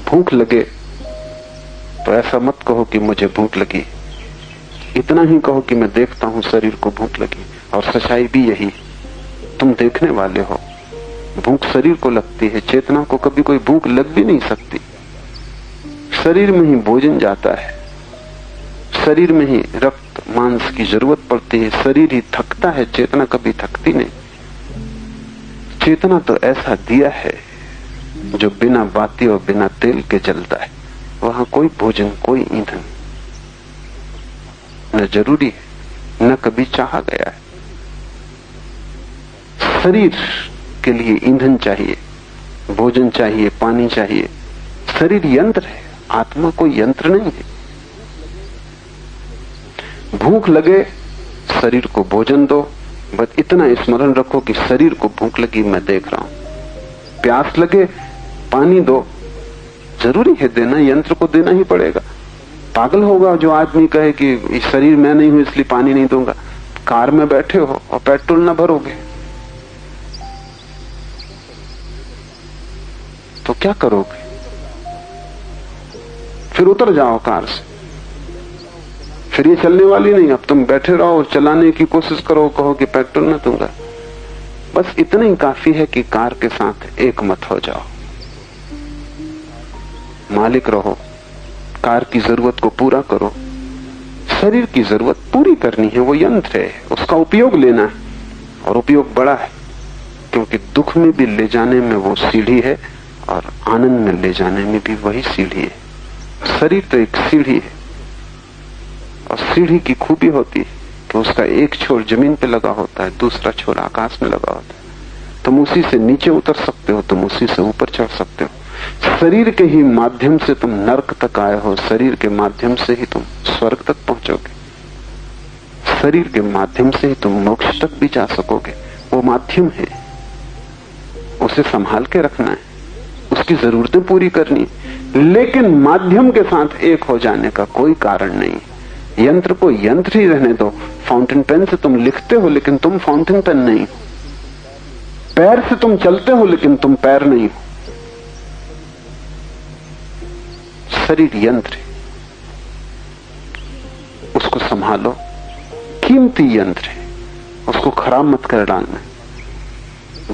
भूख लगे तो ऐसा मत कहो कि मुझे भूख लगी, इतना ही कहो कि मैं देखता हूं शरीर को भूख लगी। और सच्चाई भी यही, तुम देखने वाले हो। भूख शरीर को लगती है, चेतना को कभी कोई भूख लग भी नहीं सकती। शरीर में ही भोजन जाता है, शरीर में ही रक्त मांस की जरूरत पड़ती है, शरीर ही थकता है, चेतना कभी थकती नहीं। चेतना तो ऐसा दिया है जो बिना बाती और बिना तेल के जलता है। वहां कोई भोजन, कोई ईंधन न जरूरी है, न कभी चाहा गया है। शरीर के लिए ईंधन चाहिए, भोजन चाहिए, पानी चाहिए। शरीर यंत्र है, आत्मा कोई यंत्र नहीं है। भूख लगे, शरीर को भोजन दो, बस इतना स्मरण रखो कि शरीर को भूख लगी, मैं देख रहा हूं। प्यास लगे, पानी दो, जरूरी है देना, यंत्र को देना ही पड़ेगा। पागल होगा जो आदमी कहे कि इस शरीर में नहीं हूं इसलिए पानी नहीं दूंगा। कार में बैठे हो और पेट्रोल ना भरोगे तो क्या करोगे? फिर उतर जाओ कार से, फिर ये चलने वाली नहीं। अब तुम बैठे रहो और चलाने की कोशिश करो, कहो कि पेट्रोल ना दूंगा। बस इतना ही काफी है कि कार के साथ एक मत हो जाओ। मालिक रहो, कार की जरूरत को पूरा करो। शरीर की जरूरत पूरी करनी है, वो यंत्र है, उसका उपयोग लेना है, और उपयोग बड़ा है, क्योंकि दुख में भी ले जाने में वो सीढ़ी है और आनंद में ले जाने में भी वही सीढ़ी है। शरीर तो एक सीढ़ी है, और सीढ़ी की खूबी होती है कि उसका एक छोर जमीन पे लगा होता है, दूसरा छोर आकाश में लगा होता है। तुम उसी से नीचे उतर सकते हो, तुम उसी से ऊपर चढ़ सकते हो। शरीर के ही माध्यम से तुम नरक तक आए हो, शरीर के माध्यम से ही तुम स्वर्ग तक पहुंचोगे, शरीर के माध्यम से ही तुम मोक्ष तक भी जा सकोगे। वो माध्यम है, उसे संभाल के रखना है, उसकी जरूरतें पूरी करनी, लेकिन माध्यम के साथ एक हो जाने का कोई कारण नहीं। यंत्र को यंत्र ही रहने दो। फाउंटेन पेन से तुम लिखते हो लेकिन तुम फाउंटेन पेन नहीं हो। पैर से तुम चलते हो लेकिन तुम पैर नहीं हो। शरीर यंत्र है, उसको संभालो, कीमती यंत्र है, उसको खराब मत कर डालना।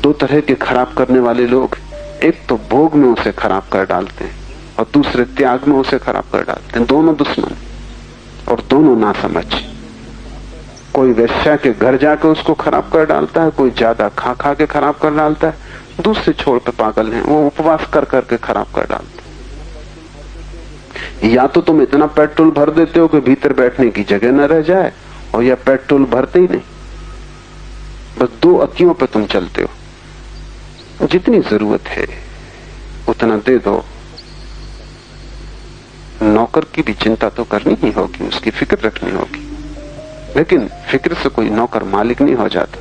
दो तरह के खराब करने वाले लोग, एक तो भोग में उसे खराब कर डालते हैं और दूसरे त्याग में उसे खराब कर डालते हैं। दोनों दुश्मन और दोनों नासमझ। कोई वेश्या के घर जाकर उसको खराब कर डालता है, कोई ज्यादा खा खा के खराब कर डालता है, दूसरे छोड़ पे पागल हैं, वो उपवास कर करके खराब कर डालते। या तो तुम इतना पेट्रोल भर देते हो कि भीतर बैठने की जगह न रह जाए, और या पेट्रोल भरते ही नहीं, बस दो अक्कियों पे तुम चलते हो। जितनी जरूरत है उतना दे दो। नौकर की भी चिंता तो करनी ही होगी, उसकी फिक्र रखनी होगी, लेकिन फिक्र से कोई नौकर मालिक नहीं हो जाता।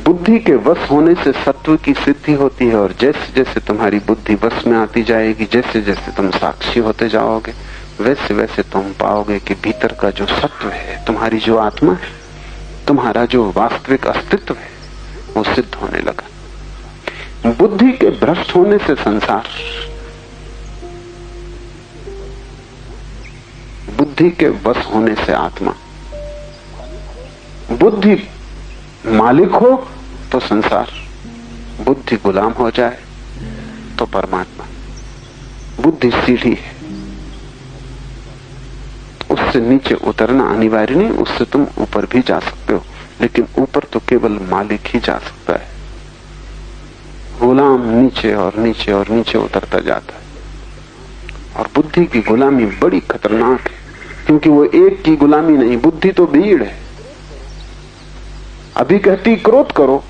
बुद्धि के वश होने से सत्व की सिद्धि होती है, और जैसे जैसे तुम्हारी बुद्धि वश में आती जाएगी, जैसे जैसे तुम साक्षी होते जाओगे, वैसे वैसे तुम पाओगे कि भीतर का जो सत्व है, तुम्हारी जो आत्मा है, तुम्हारा जो वास्तविक अस्तित्व है, वो सिद्ध होने लगा। बुद्धि के भ्रष्ट होने से संसार, बुद्धि के वश होने से आत्मा। बुद्धि मालिक हो तो संसार, बुद्धि गुलाम हो जाए तो परमात्मा। बुद्धि सीढ़ी है, उससे नीचे उतरना अनिवार्य नहीं, उससे तुम ऊपर भी जा सकते हो, लेकिन ऊपर तो केवल मालिक ही जा सकता है। गुलाम नीचे और नीचे और नीचे उतरता जाता है, और बुद्धि की गुलामी बड़ी खतरनाक है, क्योंकि वो एक की गुलामी नहीं, बुद्धि तो भीड़ है। अभी कहती क्रोध करो,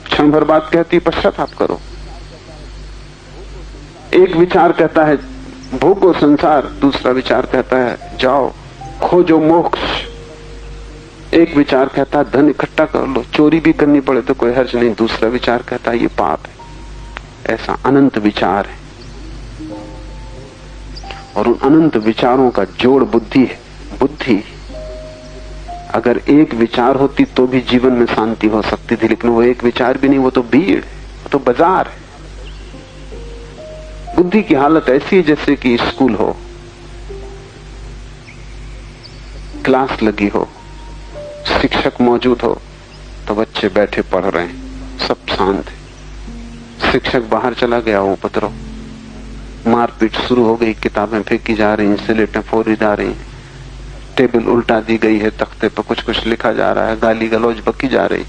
क्षण भर बाद कहती पश्चाताप करो। एक विचार कहता है भोगो संसार, दूसरा विचार कहता है जाओ खोजो मोक्ष। एक विचार कहता है धन इकट्ठा कर लो, चोरी भी करनी पड़े तो कोई हर्ज नहीं, दूसरा विचार कहता है ये पाप है। ऐसा अनंत विचार है, और उन अनंत विचारों का जोड़ बुद्धि है। बुद्धि अगर एक विचार होती तो भी जीवन में शांति हो सकती थी, लेकिन वो एक विचार भी नहीं, वो तो भीड़ है, वो तो बाजार है। बुद्धि की हालत ऐसी है जैसे कि स्कूल हो, क्लास लगी हो, शिक्षक मौजूद हो, तो बच्चे बैठे पढ़ रहे हैं, सब शांत है। शिक्षक बाहर चला गया, उपद्रव, मारपीट शुरू हो गई, किताबें फेंकी जा रही, स्लेटें फोड़ी जा रही, टेबल उल्टा दी गई है, तख्ते पर कुछ कुछ लिखा जा रहा है, गाली गलौज बकी जा रही।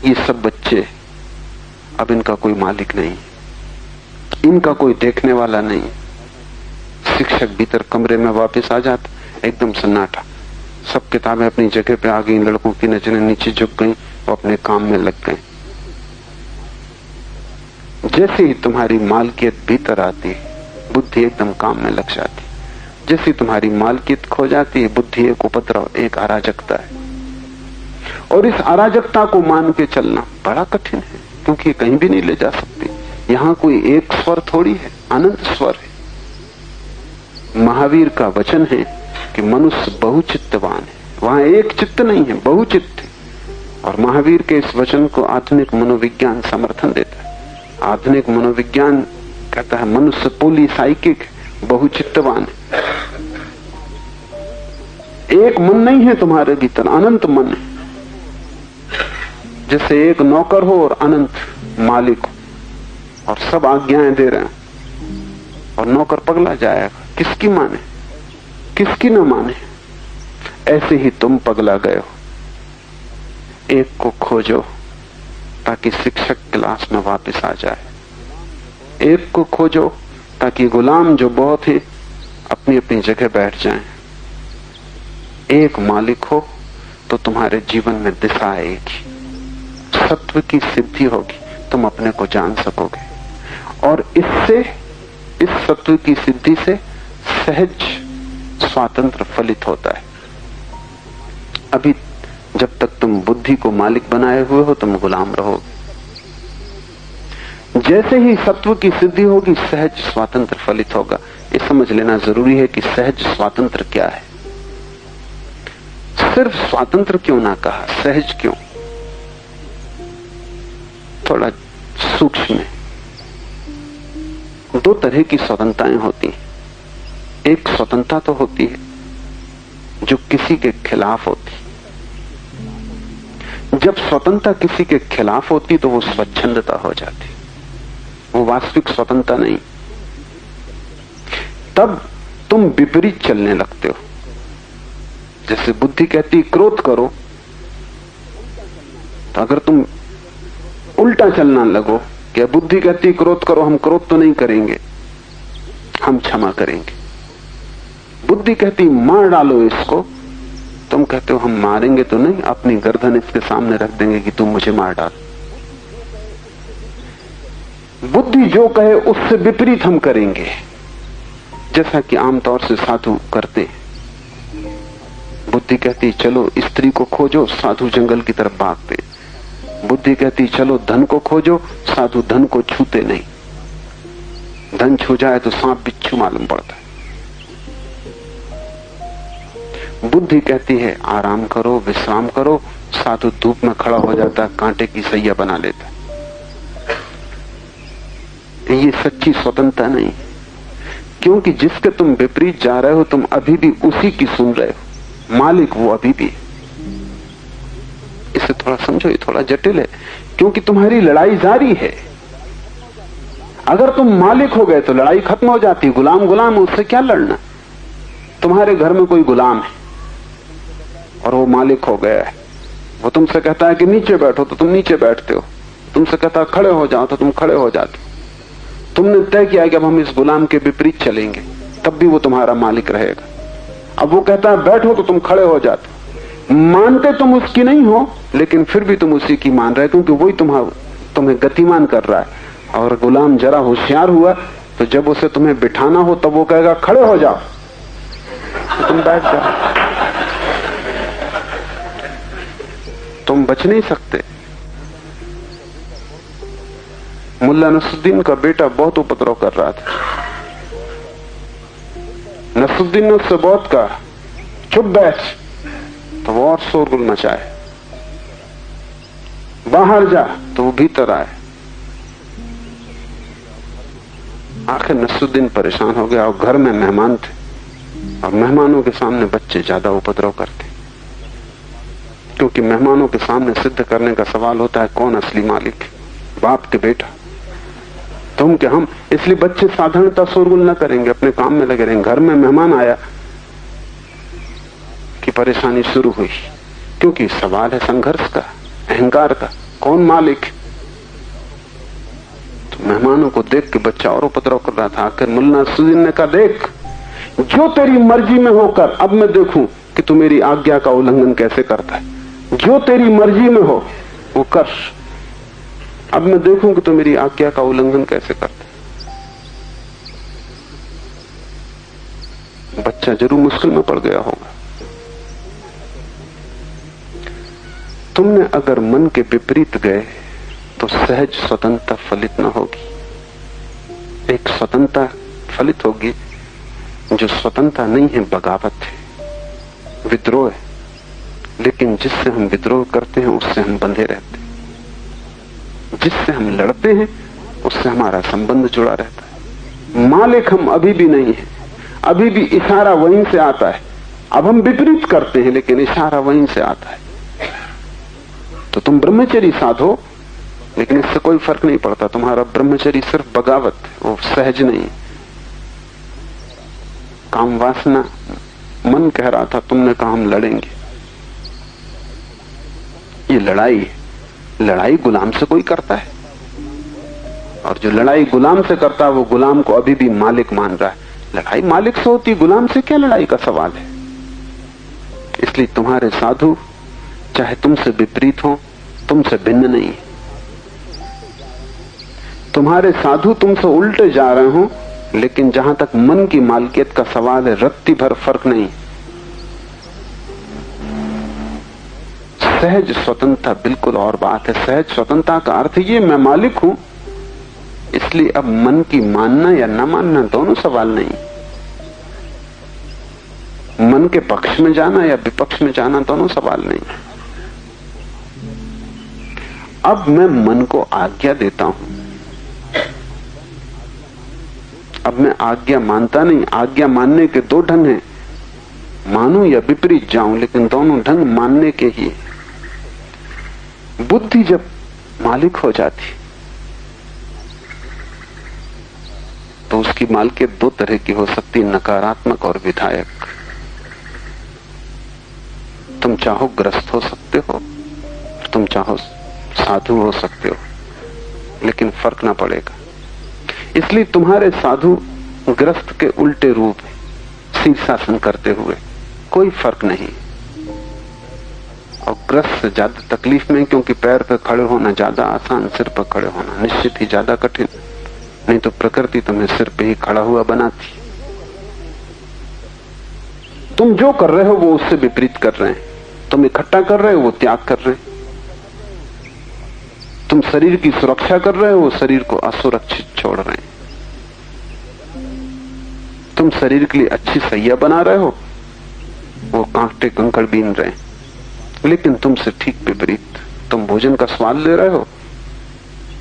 ये सब बच्चे, अब इनका कोई मालिक नहीं, इनका कोई देखने वाला नहीं। शिक्षक भीतर कमरे में वापस आ जाता, एकदम सन्नाटा, सब किताबें अपनी जगह पे आ गई, लड़कों की नजरें नीचे झुक गई, वो अपने काम में लग गए। जैसे ही तुम्हारी मालकियत भीतर आती है, बुद्धि एकदम काम में लग जाती। जैसे तुम्हारी मालकियत खो जाती है, बुद्धि एक उपद्रव, एक अराजकता है। और इस अराजकता को मान के चलना बड़ा कठिन है, क्योंकि कहीं भी नहीं ले जा सकती। यहां कोई एक स्वर थोड़ी है, अनंत स्वर है। महावीर का वचन है कि मनुष्य बहुचित्तवान है, वहां एक चित्त नहीं है, बहुचित्त है। और महावीर के इस वचन को आधुनिक मनोविज्ञान समर्थन देता है। आधुनिक मनोविज्ञान कहता है मनुष्य पॉलीसाइकिक, बहुचित्तवान है। एक मन नहीं है तुम्हारे भीतर, अनंत मन है। जैसे एक नौकर हो और अनंत मालिक हो, और सब आज्ञाएं दे रहे हैं, और नौकर पगला जाएगा, किसकी माने, किसकी न माने। ऐसे ही तुम पगला गए हो। एक को खोजो ताकि शिक्षक क्लास में वापस आ जाए। एक को खोजो ताकि गुलाम जो बहुत है अपनी अपनी जगह बैठ जाएं। एक मालिक हो तो तुम्हारे जीवन में दिशा आएगी, सत्व की सिद्धि होगी, तुम अपने को जान सकोगे। और इससे, इस सत्व की सिद्धि से सहज स्वातंत्र फलित होता है। अभी जब तक तुम बुद्धि को मालिक बनाए हुए हो, तुम गुलाम रहोगे। जैसे ही सत्व की सिद्धि होगी, सहज स्वातंत्र फलित होगा। ये समझ लेना जरूरी है कि सहज स्वातंत्र क्या है। सिर्फ स्वातंत्र क्यों ना कहा, सहज क्यों? थोड़ा सूक्ष्म है। दो तरह की स्वतंत्रताएं होती हैं। एक स्वतंत्रता तो होती है जो किसी के खिलाफ होती। जब स्वतंत्रता किसी के खिलाफ होती तो वो स्वच्छंदता हो जाती, वो वास्तविक स्वतंत्रता नहीं। तब तुम विपरीत चलने लगते हो। जैसे बुद्धि कहती क्रोध करो, तो अगर तुम उल्टा चलना लगो कि बुद्धि कहती क्रोध करो, हम क्रोध तो नहीं करेंगे, हम क्षमा करेंगे। बुद्धि कहती मार डालो इसको, तुम कहते हो हम मारेंगे तो नहीं, अपनी गर्दन इसके सामने रख देंगे कि तुम मुझे मार डाल। बुद्धि जो कहे उससे विपरीत हम करेंगे, जैसा कि आमतौर से साधु करते हैं। बुद्धि कहती चलो स्त्री को खोजो, साधु जंगल की तरफ भागते। बुद्धि कहती चलो धन को खोजो, साधु धन को छूते नहीं। धन छू जाए तो सांप बिच्छू मालूम पड़ता है। बुद्धि कहती है आराम करो, विश्राम करो, साधु धूप में खड़ा हो जाता है, कांटे की सैया बना लेता है। ये सच्ची स्वतंत्रता नहीं, क्योंकि जिसके तुम विपरीत जा रहे हो, तुम अभी भी उसी की सुन रहे हो। मालिक वो अभी भी। इसे थोड़ा समझो, ये थोड़ा जटिल है, क्योंकि तुम्हारी लड़ाई जारी है। अगर तुम मालिक हो गए तो लड़ाई खत्म हो जाती। गुलाम गुलाम, उससे क्या लड़ना। तुम्हारे घर में कोई गुलाम है और वो मालिक हो गया है। वो तुमसे कहता है कि नीचे बैठो तो तुम नीचे बैठते हो, तुमसे कहता है खड़े हो जाओ तो तुम खड़े हो जाते हो। तुमने तय किया कि अब हम इस गुलाम के विपरीत चलेंगे, तब भी वो तुम्हारा मालिक रहेगा। अब वो कहता है बैठो तो तुम खड़े हो जाते। मानते तुम उसकी नहीं हो, लेकिन फिर भी तुम उसी की मान रहे, क्योंकि वही तुम्हें गतिमान कर रहा है। और गुलाम जरा होशियार हुआ तो जब उसे तुम्हें बिठाना हो तब वो कहेगा खड़े हो जाओ, तो तुम बैठ जाओ। तुम बच नहीं सकते। मुल्ला नसरुद्दीन का बेटा बहुत उपद्रव कर रहा था। नसरुद्दीन ने उससे बहुत कहा चुप बैठ, तो वो और शोरगुल मचाए। बाहर जा, तो वो भीतर आए। आखिर नसरुद्दीन परेशान हो गया, और घर में मेहमान थे, और मेहमानों के सामने बच्चे ज्यादा उपद्रव करते, क्योंकि मेहमानों के सामने सिद्ध करने का सवाल होता है कौन असली मालिक है। बाप के बेटा। तुम क्या हम, इसलिए बच्चे साधारणता शोरगुल न करेंगे, अपने काम में लगे रहेंगे। घर में मेहमान आया कि परेशानी शुरू हुई, क्योंकि सवाल है संघर्ष का, अहंकार का, कौन मालिक। तो मेहमानों को देख के बच्चा और उपद्रव कर रहा था। आखिर मुल्ला नसरुद्दीन ने कहा, देख जो तेरी मर्जी में होकर, अब मैं देखूं कि तू मेरी आज्ञा का उल्लंघन कैसे करता है। जो तेरी मर्जी में हो वो कर, अब मैं देखूं कि तू मेरी आज्ञा का उल्लंघन कैसे करता है। बच्चा जरूर मुश्किल में पड़ गया होगा। तुमने अगर मन के विपरीत गए तो सहज स्वतंत्रता फलित न होगी। एक स्वतंत्रता फलित होगी, जो स्वतंत्रता नहीं है बगावत है, विद्रोह है। लेकिन जिससे हम विद्रोह करते हैं उससे हम बंधे रहते हैं, जिससे हम लड़ते हैं उससे हमारा संबंध जुड़ा रहता है। मालिक हम अभी भी नहीं है, अभी भी इशारा वहीं से आता है। अब हम विपरीत करते हैं लेकिन इशारा वहीं से आता है। तो तुम ब्रह्मचर्य साधो, लेकिन इससे कोई फर्क नहीं पड़ता। तुम्हारा ब्रह्मचर्य सिर्फ बगावत है, वो सहज नहीं। काम वासना, मन कह रहा था, तुमने कहा हम लड़ेंगे। ये लड़ाई है। लड़ाई गुलाम से कोई करता है, और जो लड़ाई गुलाम से करता है वो गुलाम को अभी भी मालिक मान रहा है। लड़ाई मालिक से होती, गुलाम से क्या लड़ाई का सवाल है। इसलिए तुम्हारे साधु चाहे तुमसे विपरीत हो, तुमसे भिन्न नहीं। तुम्हारे साधु तुमसे उल्टे जा रहे हो, लेकिन जहां तक मन की मालकियत का सवाल है, रत्ती भर फर्क नहीं। सहज स्वतंत्रता बिल्कुल और बात है। सहज स्वतंत्रता का अर्थ ये, मैं मालिक हूं, इसलिए अब मन की मानना या न मानना दोनों सवाल नहीं। मन के पक्ष में जाना या विपक्ष में जाना दोनों सवाल नहीं। अब मैं मन को आज्ञा देता हूं। अब मैं आज्ञा मानता नहीं। आज्ञा मानने के दो ढंग हैं, मानूं या विपरीत जाऊं, लेकिन दोनों ढंग मानने के ही। बुद्धि जब मालिक हो जाती तो उसकी मालिकियत दो तरह की हो सकती, नकारात्मक और विधायक। तुम चाहो ग्रस्त हो सकते हो, तुम चाहो साधु हो सकते हो, लेकिन फर्क ना पड़ेगा। इसलिए तुम्हारे साधु ग्रस्त के उल्टे रूप शीर्षासन करते हुए कोई फर्क नहीं। और ग्रस्त से ज्यादा तकलीफ में, क्योंकि पैर पर खड़े होना ज्यादा आसान, सिर पर खड़े होना निश्चित ही ज्यादा कठिन। नहीं तो प्रकृति तुम्हें सिर पे ही खड़ा हुआ बनाती। तुम जो कर रहे हो वो उससे विपरीत कर रहे हैं। तुम इकट्ठा कर रहे हो, वो त्याग कर रहे हैं। तुम शरीर की सुरक्षा कर रहे हो, वो शरीर को असुरक्षित छोड़ रहे हैं। तुम शरीर के लिए अच्छी सैया बना रहे हो, वो कांटे कंकड़ बीन रहे हैं। लेकिन तुमसे ठीक विपरीत, तुम भोजन का स्वाद ले रहे हो,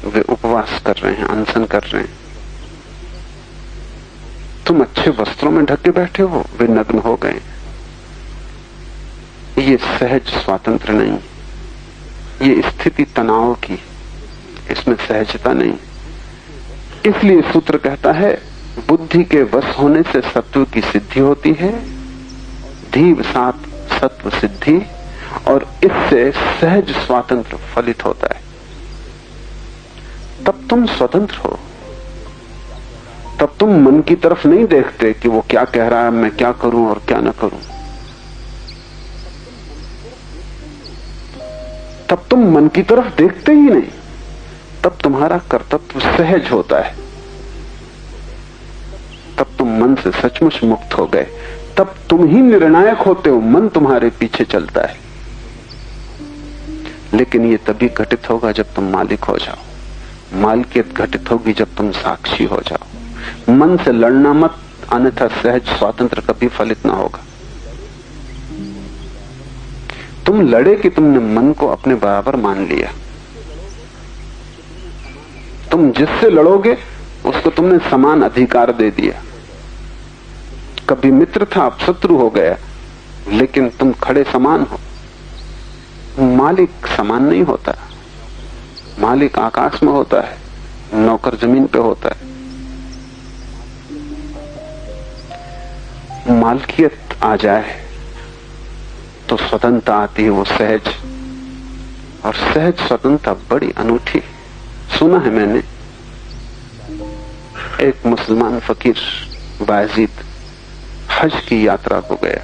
वे उपवास कर रहे हैं, अनशन कर रहे हैं। तुम अच्छे वस्त्रों में ढके बैठे हो, वे नग्न हो गए। ये सहज स्वातंत्र नहीं, ये स्थिति तनाव की, इसमें सहजता नहीं। इसलिए सूत्र कहता है, बुद्धि के वश होने से सत्व की सिद्धि होती है, धीव सात सत्व सिद्धि, और इससे सहज स्वातंत्र फलित होता है। तब तुम स्वतंत्र हो। तब तुम मन की तरफ नहीं देखते कि वो क्या कह रहा है, मैं क्या करूं और क्या ना करूं। तब तुम मन की तरफ देखते ही नहीं। तब तुम्हारा कर्तव्य सहज होता है। तब तुम मन से सचमुच मुक्त हो गए। तब तुम ही निर्णायक होते हो, मन तुम्हारे पीछे चलता है। लेकिन ये तभी घटित होगा जब तुम मालिक हो जाओ। मालिकियत घटित होगी जब तुम साक्षी हो जाओ। मन से लड़ना मत, अन्यथा सहज स्वातंत्र कभी फलित ना होगा। तुम लड़े कि तुमने मन को अपने बराबर मान लिया। तुम जिससे लड़ोगे उसको तुमने समान अधिकार दे दिया। कभी मित्र था, अब शत्रु हो गया, लेकिन तुम खड़े समान हो। मालिक समान नहीं होता। मालिक आकाश में होता है, नौकर जमीन पे होता है। मालकियत आ जाए तो स्वतंत्रता आती है, वो सहज, और सहज स्वतंत्रता बड़ी अनूठी। सुना है मैंने, एक मुसलमान फकीर बायजीद हज की यात्रा को गया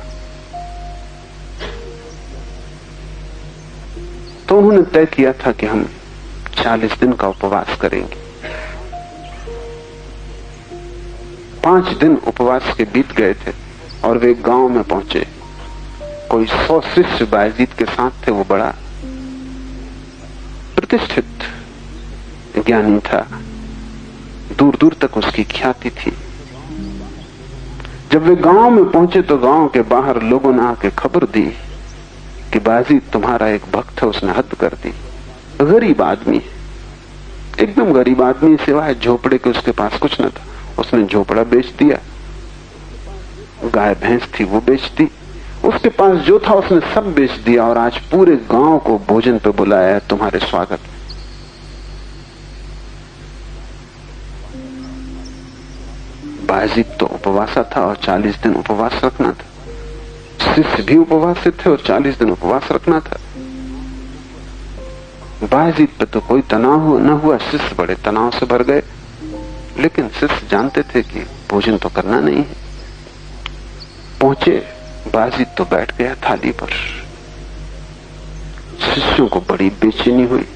तो उन्होंने तय किया था कि हम 40 दिन का उपवास करेंगे। 5 दिन उपवास के बीत गए थे और वे गांव में पहुंचे। कोई 100 शिष्य बायजीद के साथ थे। वो बड़ा प्रतिष्ठित ज्ञानी था, दूर दूर तक उसकी ख्याति थी। जब वे गांव में पहुंचे तो गांव के बाहर लोगों ने आके खबर दी कि बायजीद तुम्हारा एक भक्त है, उसने हद कर दी। गरीब आदमी है, एकदम गरीब आदमी, सिवाय झोपड़े के उसके पास कुछ न था। उसने झोपड़ा बेच दिया, गाय भैंस थी वो बेच दी, उसके पास जो था उसने सब बेच दिया और आज पूरे गांव को भोजन पे बुलाया है तुम्हारे स्वागत में। बायजीद तो उपवासा था और 40 दिन उपवास रखना था। शिष्य भी उपवासित थे और 40 दिन उपवास रखना था। बायजीद पे तो कोई तनाव न हुआ, शिष्य बड़े तनाव से भर गए, लेकिन शिष्य जानते थे कि भोजन तो करना नहीं है। पहुंचे, बायजीद तो बैठ गया थाली पर। शिष्यों को बड़ी बेचैनी हुई।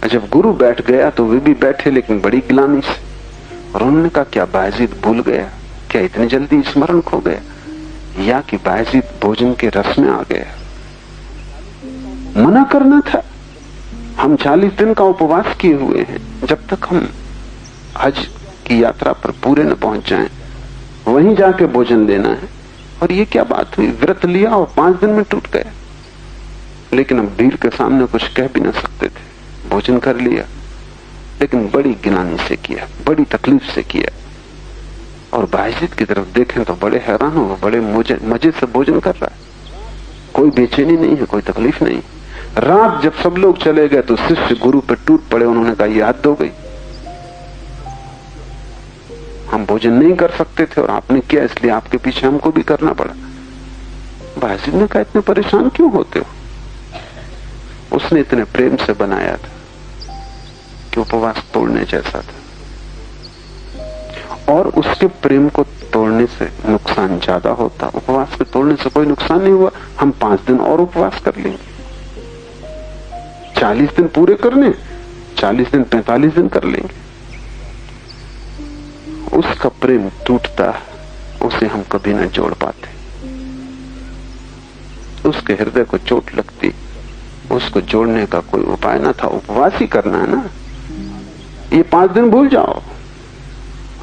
जब गुरु बैठ गया तो वे भी बैठे, लेकिन बड़ी गिलानी से। और उन्होंने कहा, क्या बायजीद भूल गया? क्या इतनी जल्दी स्मरण खो गया? या कि बायजीद भोजन के रस में आ गया? मना करना था। हम 40 दिन का उपवास किए हुए हैं, जब तक हम हज की यात्रा पर पूरे न पहुंच जाएं, वहीं जाके भोजन लेना है। और ये क्या बात हुई? व्रत लिया और 5 दिन में टूट गया। लेकिन हम भीड़ के सामने कुछ कह भी ना सकते थे। भोजन कर लिया, लेकिन बड़ी गिलानी से किया, बड़ी तकलीफ से किया। और बायजीद की तरफ देखें तो बड़े हैरान हो, बड़े मजे से भोजन कर रहा है, कोई बेचैनी नहीं है, कोई तकलीफ नहीं। रात जब सब लोग चले गए तो शिष्य गुरु पे टूट पड़े। उन्होंने कहा, ये हद हो गई, हम भोजन नहीं कर सकते थे और आपने किया, इसलिए आपके पीछे हमको भी करना पड़ा। बायजीद ने कहा, इतने परेशान क्यों होते हो? उसने इतने प्रेम से बनाया था कि उपवास तोड़ने जैसा था, और उसके प्रेम को तोड़ने से नुकसान ज्यादा होता। उपवास के तोड़ने से कोई नुकसान नहीं हुआ। हम 5 दिन और उपवास कर लेंगे, 40 दिन पूरे करने, 40 दिन 45 दिन कर लेंगे। उसका प्रेम टूटता, उसे हम कभी न जोड़ पाते। उसके हृदय को चोट लगती, उसको जोड़ने का कोई उपाय न था। उपवास ही करना है ना। ये 5 दिन भूल जाओ,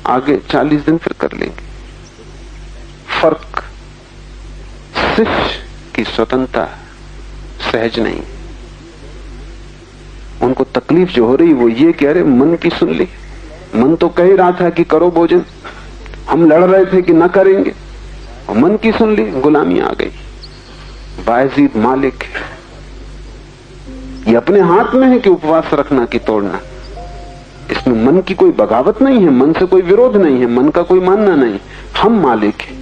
आगे 40 दिन फिर कर लेंगे। फर्क, शिष्य की स्वतंत्रता सहज नहीं। उनको तकलीफ जो हो रही वो ये कि अरे मन की सुन ली, मन तो कह ही रहा था कि करो भोजन, हम लड़ रहे थे कि न करेंगे, और मन की सुन ली, गुलामी आ गई। बायजीद मालिक है, ये अपने हाथ में है कि उपवास रखना कि तोड़ना। इसमें मन की कोई बगावत नहीं है, मन से कोई विरोध नहीं है, मन का कोई मानना नहीं। हम मालिक हैं।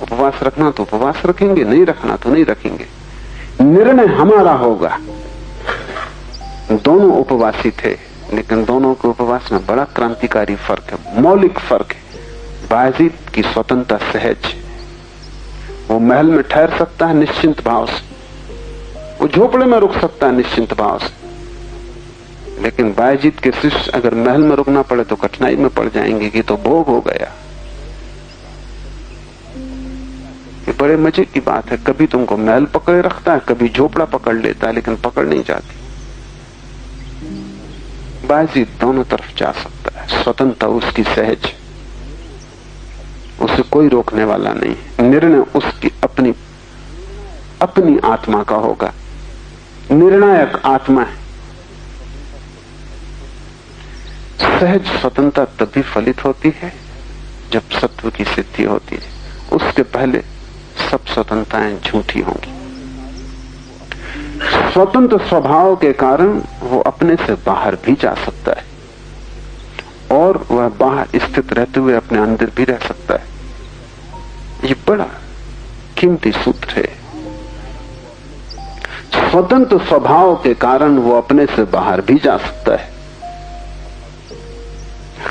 उपवास रखना तो उपवास रखेंगे, नहीं रखना तो नहीं रखेंगे। निर्णय हमारा होगा। दोनों उपवासी थे, लेकिन दोनों के उपवास में बड़ा क्रांतिकारी फर्क है, मौलिक फर्क है। बायजीद की स्वतंत्रता सहज, वो महल में ठहर सकता है निश्चिंत भाव से, वो झोपड़े में रुक सकता है निश्चिंत भाव से। लेकिन बायजीद के शिष्य अगर महल में रुकना पड़े तो कठिनाई में पड़ जाएंगे कि तो भोग हो गया। ये बड़े मजे की बात है, कभी तुमको महल पकड़े रखता है, कभी झोपड़ा पकड़ लेता है, लेकिन पकड़ नहीं जाती। बायजीद दोनों तरफ जा सकता है, स्वतंत्रता उसकी सहज, उसे कोई रोकने वाला नहीं। निर्णय उसकी अपनी अपनी आत्मा का होगा, निर्णायक आत्मा है। सहज स्वतंत्रता तभी फलित होती है जब सत्व की सिद्धि होती है। उसके पहले सब स्वतंत्रताएं झूठी होंगी। स्वतंत्र स्वभाव के कारण वो अपने से बाहर भी जा सकता है। और वह बाहर स्थित रहते हुए अपने अंदर भी रह सकता है। ये बड़ा कीमती सूत्र है। स्वतंत्र स्वभाव के कारण वो अपने से बाहर भी जा सकता है।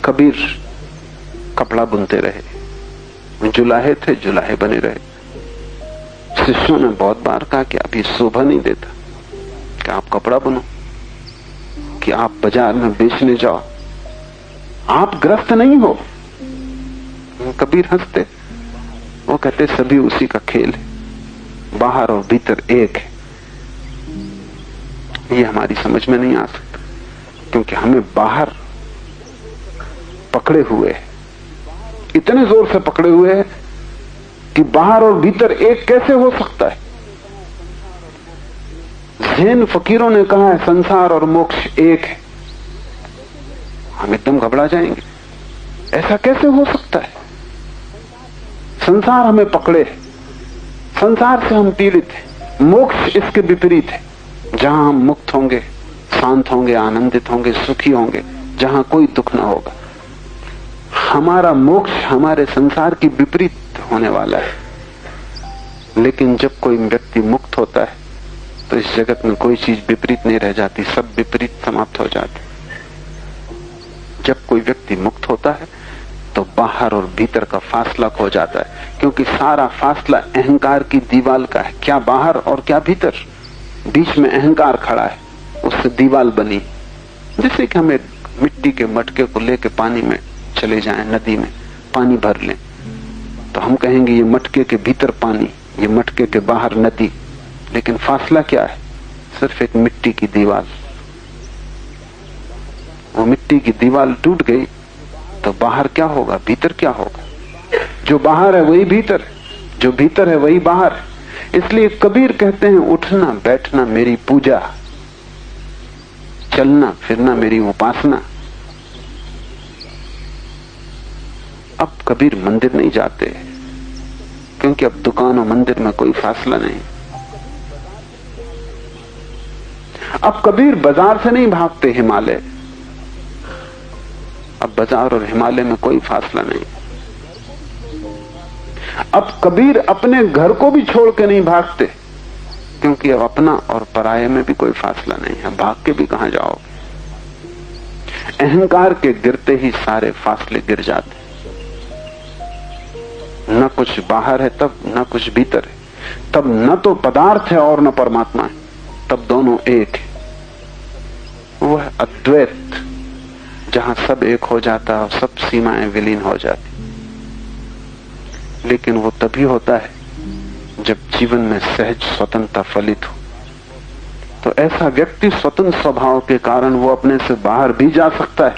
कबीर कपड़ा बुनते रहे, जुलाहे थे, जुलाहे बने रहे। शिष्यों ने बहुत बार कहा कि अभी शोभा नहीं देता कि आप कपड़ा बुनो, कि आप बाजार में बेचने जाओ, आप ग्रस्त नहीं हो। कबीर हंसते, वो कहते सभी उसी का खेल है, बाहर और भीतर एक है। ये हमारी समझ में नहीं आ सकता, क्योंकि हमें बाहर पकड़े हुए हैं, इतने जोर से पकड़े हुए हैं कि बाहर और भीतर एक कैसे हो सकता है। जैन फकीरों ने कहा है संसार और मोक्ष एक है। हम एकदम घबरा जाएंगे, ऐसा कैसे हो सकता है। संसार हमें पकड़े, संसार से हम पीड़ित हैं, मोक्ष इसके विपरीत है, जहां हम मुक्त होंगे, शांत होंगे, आनंदित होंगे, सुखी होंगे, जहां कोई दुख ना होगा। हमारा मोक्ष हमारे संसार की विपरीत होने वाला है। लेकिन जब कोई व्यक्ति मुक्त होता है तो इस जगत में कोई चीज विपरीत नहीं रह जाती, सब विपरीत समाप्त हो जाते। जब कोई व्यक्ति मुक्त होता है तो बाहर और भीतर का फासला खो जाता है, क्योंकि सारा फासला अहंकार की दीवार का है। क्या बाहर और क्या भीतर, बीच में अहंकार खड़ा है, उससे दीवार बनी। जैसे कि हमें मिट्टी के मटके को लेकर पानी में चले जाएं, नदी में पानी भर लें, तो हम कहेंगे ये मटके के भीतर पानी, ये मटके के बाहर नदी। लेकिन फासला क्या है? सिर्फ एक मिट्टी की दीवार। वो मिट्टी की दीवार टूट गई तो बाहर क्या होगा, भीतर क्या होगा? जो बाहर है वही भीतर है, जो भीतर है वही बाहर है। इसलिए कबीर कहते हैं उठना बैठना मेरी पूजा, चलना फिरना मेरी उपासना। अब कबीर मंदिर नहीं जाते, क्योंकि अब दुकान और मंदिर में कोई फासला नहीं। अब कबीर बाजार से नहीं भागते हिमालय, अब बाजार और हिमालय में कोई फासला नहीं। अब कबीर अपने घर को भी छोड़ के नहीं भागते, क्योंकि अब अपना और पराये में भी कोई फासला नहीं है। भाग के भी कहां जाओगे? अहंकार के गिरते ही सारे फासले गिर जाते। न कुछ बाहर है तब, न कुछ भीतर है तब, न तो पदार्थ है और न परमात्मा है, तब दोनों एक है। वह अद्वैत जहां सब एक हो जाता है और सब सीमाएं विलीन हो जाती। लेकिन वो तभी होता है जब जीवन में सहज स्वतंत्रता फलित हो। तो ऐसा व्यक्ति स्वतंत्र स्वभाव के कारण वो अपने से बाहर भी जा सकता है,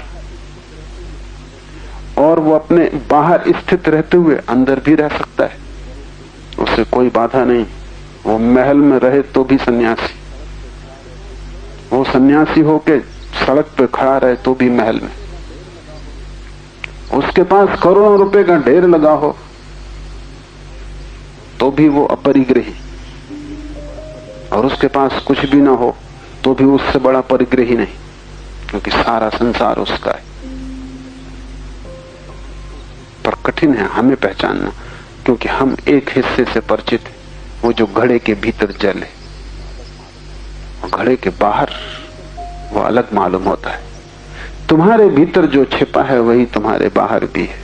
और वो अपने बाहर स्थित रहते हुए अंदर भी रह सकता है। उसे कोई बाधा नहीं। वो महल में रहे तो भी सन्यासी, वो सन्यासी होके सड़क पे खड़ा रहे तो भी महल में। उसके पास करोड़ों रुपए का ढेर लगा हो तो भी वो अपरिग्रही, और उसके पास कुछ भी ना हो तो भी उससे बड़ा परिग्रही नहीं, क्योंकि सारा संसार उसका है। पर कठिन है हमें पहचानना, क्योंकि हम एक हिस्से से परिचित हैं, वो जो घड़े के भीतर जल है, और घड़े के बाहर वो अलग मालूम होता है। तुम्हारे भीतर जो छिपा है वही तुम्हारे बाहर भी है।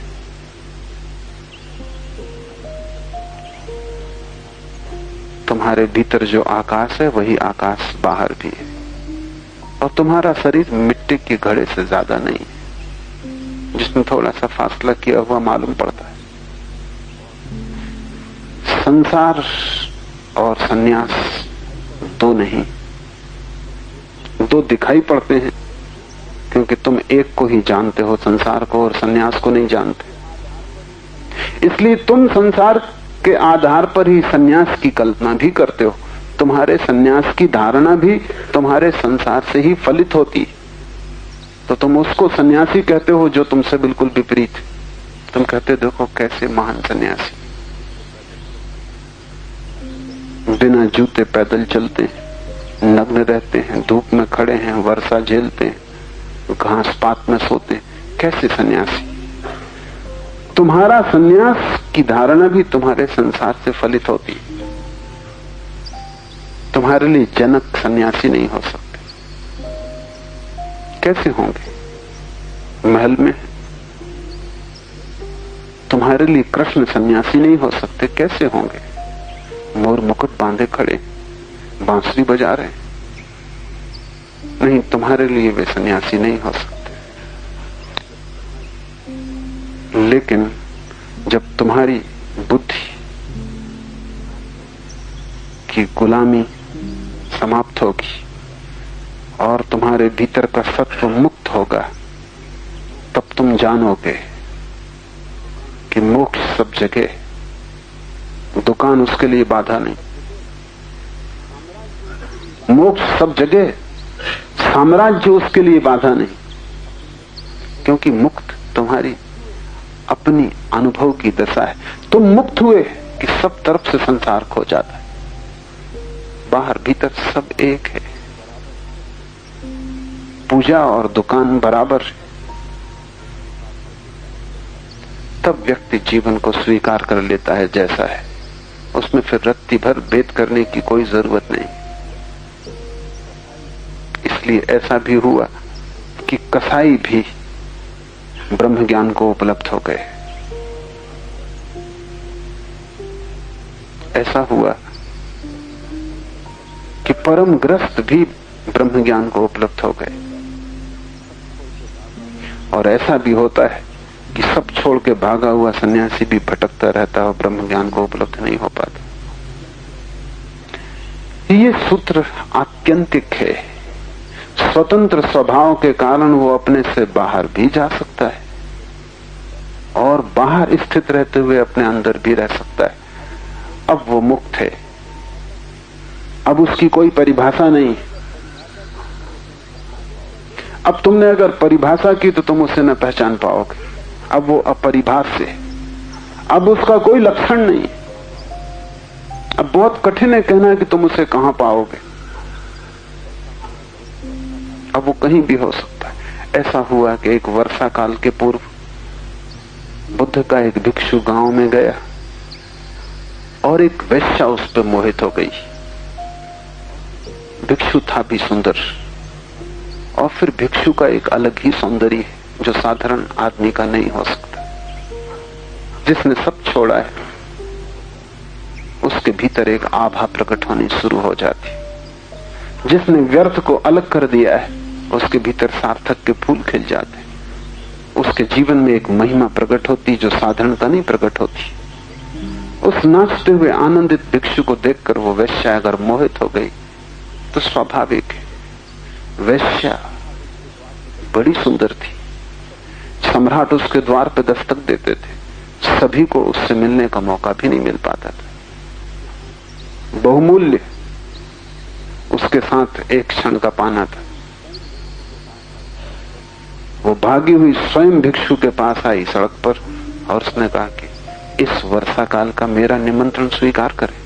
तुम्हारे भीतर जो आकाश है वही आकाश बाहर भी है, और तुम्हारा शरीर मिट्टी के घड़े से ज्यादा नहीं है, जिसमें थोड़ा सा फासला किया हुआ मालूम पड़ता है। संसार और सन्यास दो नहीं, दो दिखाई पड़ते हैं, क्योंकि तुम एक को ही जानते हो, संसार को और सन्यास को नहीं जानते। इसलिए तुम संसार के आधार पर ही सन्यास की कल्पना भी करते हो। तुम्हारे सन्यास की धारणा भी तुम्हारे संसार से ही फलित होती, तो तुम उसको सन्यासी कहते हो जो तुमसे बिल्कुल विपरीत। तुम कहते देखो कैसे महान सन्यासी, बिना जूते पैदल चलते हैं, नग्न रहते हैं, धूप में खड़े हैं, वर्षा झेलते हैं, घास पात में सोते हैं, कैसे सन्यासी? तुम्हारा सन्यास की धारणा भी तुम्हारे संसार से फलित होती है। तुम्हारे लिए जनक सन्यासी नहीं हो सकते। कैसे होंगे? महल में। तुम्हारे लिए कृष्ण सन्यासी नहीं हो सकते। कैसे होंगे? मोर मुकुट बांधे खड़े, बांसुरी बजा रहे। नहीं, तुम्हारे लिए वे सन्यासी नहीं हो सकते। लेकिन जब तुम्हारी बुद्धि की गुलामी समाप्त होगी और तुम्हारे भीतर का सत्व मुक्त होगा, तब तुम जानोगे कि मोक्ष सब जगह, दुकान उसके लिए बाधा नहीं। मोक्ष सब जगह, साम्राज्य उसके लिए बाधा नहीं, क्योंकि मुक्त तुम्हारी अपनी अनुभव की दशा है। तुम मुक्त हुए कि सब तरफ से संसार खो जाता है, बाहर भीतर सब एक है। पूजा और दुकान बराबर है। तब व्यक्ति जीवन को स्वीकार कर लेता है जैसा है, उसमें फिर रत्ती भर भेद करने की कोई जरूरत नहीं। इसलिए ऐसा भी हुआ कि कसाई भी ब्रह्म ज्ञान को उपलब्ध हो गए। ऐसा हुआ कि परम ग्रस्त भी ब्रह्म ज्ञान को उपलब्ध हो गए। और ऐसा भी होता है कि सब छोड़ के भागा हुआ सन्यासी भी भटकता रहता है और ब्रह्म ज्ञान को उपलब्ध नहीं हो पाता। ये सूत्र आत्यंतिक है। स्वतंत्र स्वभाव के कारण वो अपने से बाहर भी जा सकता है और बाहर स्थित रहते हुए अपने अंदर भी रह सकता है। अब वो मुक्त है। अब उसकी कोई परिभाषा नहीं। अब तुमने अगर परिभाषा की तो तुम उसे न पहचान पाओगे। अब वो अपरिभाष्य है। अब उसका कोई लक्षण नहीं। अब बहुत कठिन है कहना कि तुम उसे कहां पाओगे। अब वो कहीं भी हो सकता है। ऐसा हुआ कि एक वर्षा काल के पूर्व बुद्ध का एक भिक्षु गांव में गया और एक वेश्या उस पर मोहित हो गई। भिक्षु था भी सुंदर, और फिर भिक्षु का एक अलग ही सौंदर्य है जो साधारण आदमी का नहीं हो सकता। जिसने सब छोड़ा है उसके भीतर एक आभा प्रकट होनी शुरू हो जाती। जिसने व्यर्थ को अलग कर दिया है उसके भीतर सार्थक के फूल खिल जाते। उसके जीवन में एक महिमा प्रकट होती जो साधारणता नहीं प्रकट होती। उस नाचते हुए आनंदित भिक्षु को देखकर वो वेश्या अगर मोहित हो गई तो स्वाभाविक है। वेश्या बड़ी सुंदर थी। सम्राट उसके द्वार पे दस्तक देते थे। सभी को उससे मिलने का मौका भी नहीं मिल पाता था। बहुमूल्य उसके साथ एक क्षण का पाना था। वो भागी हुई स्वयं भिक्षु के पास आई सड़क पर और उसने कहा कि इस वर्षा काल का मेरा निमंत्रण स्वीकार करें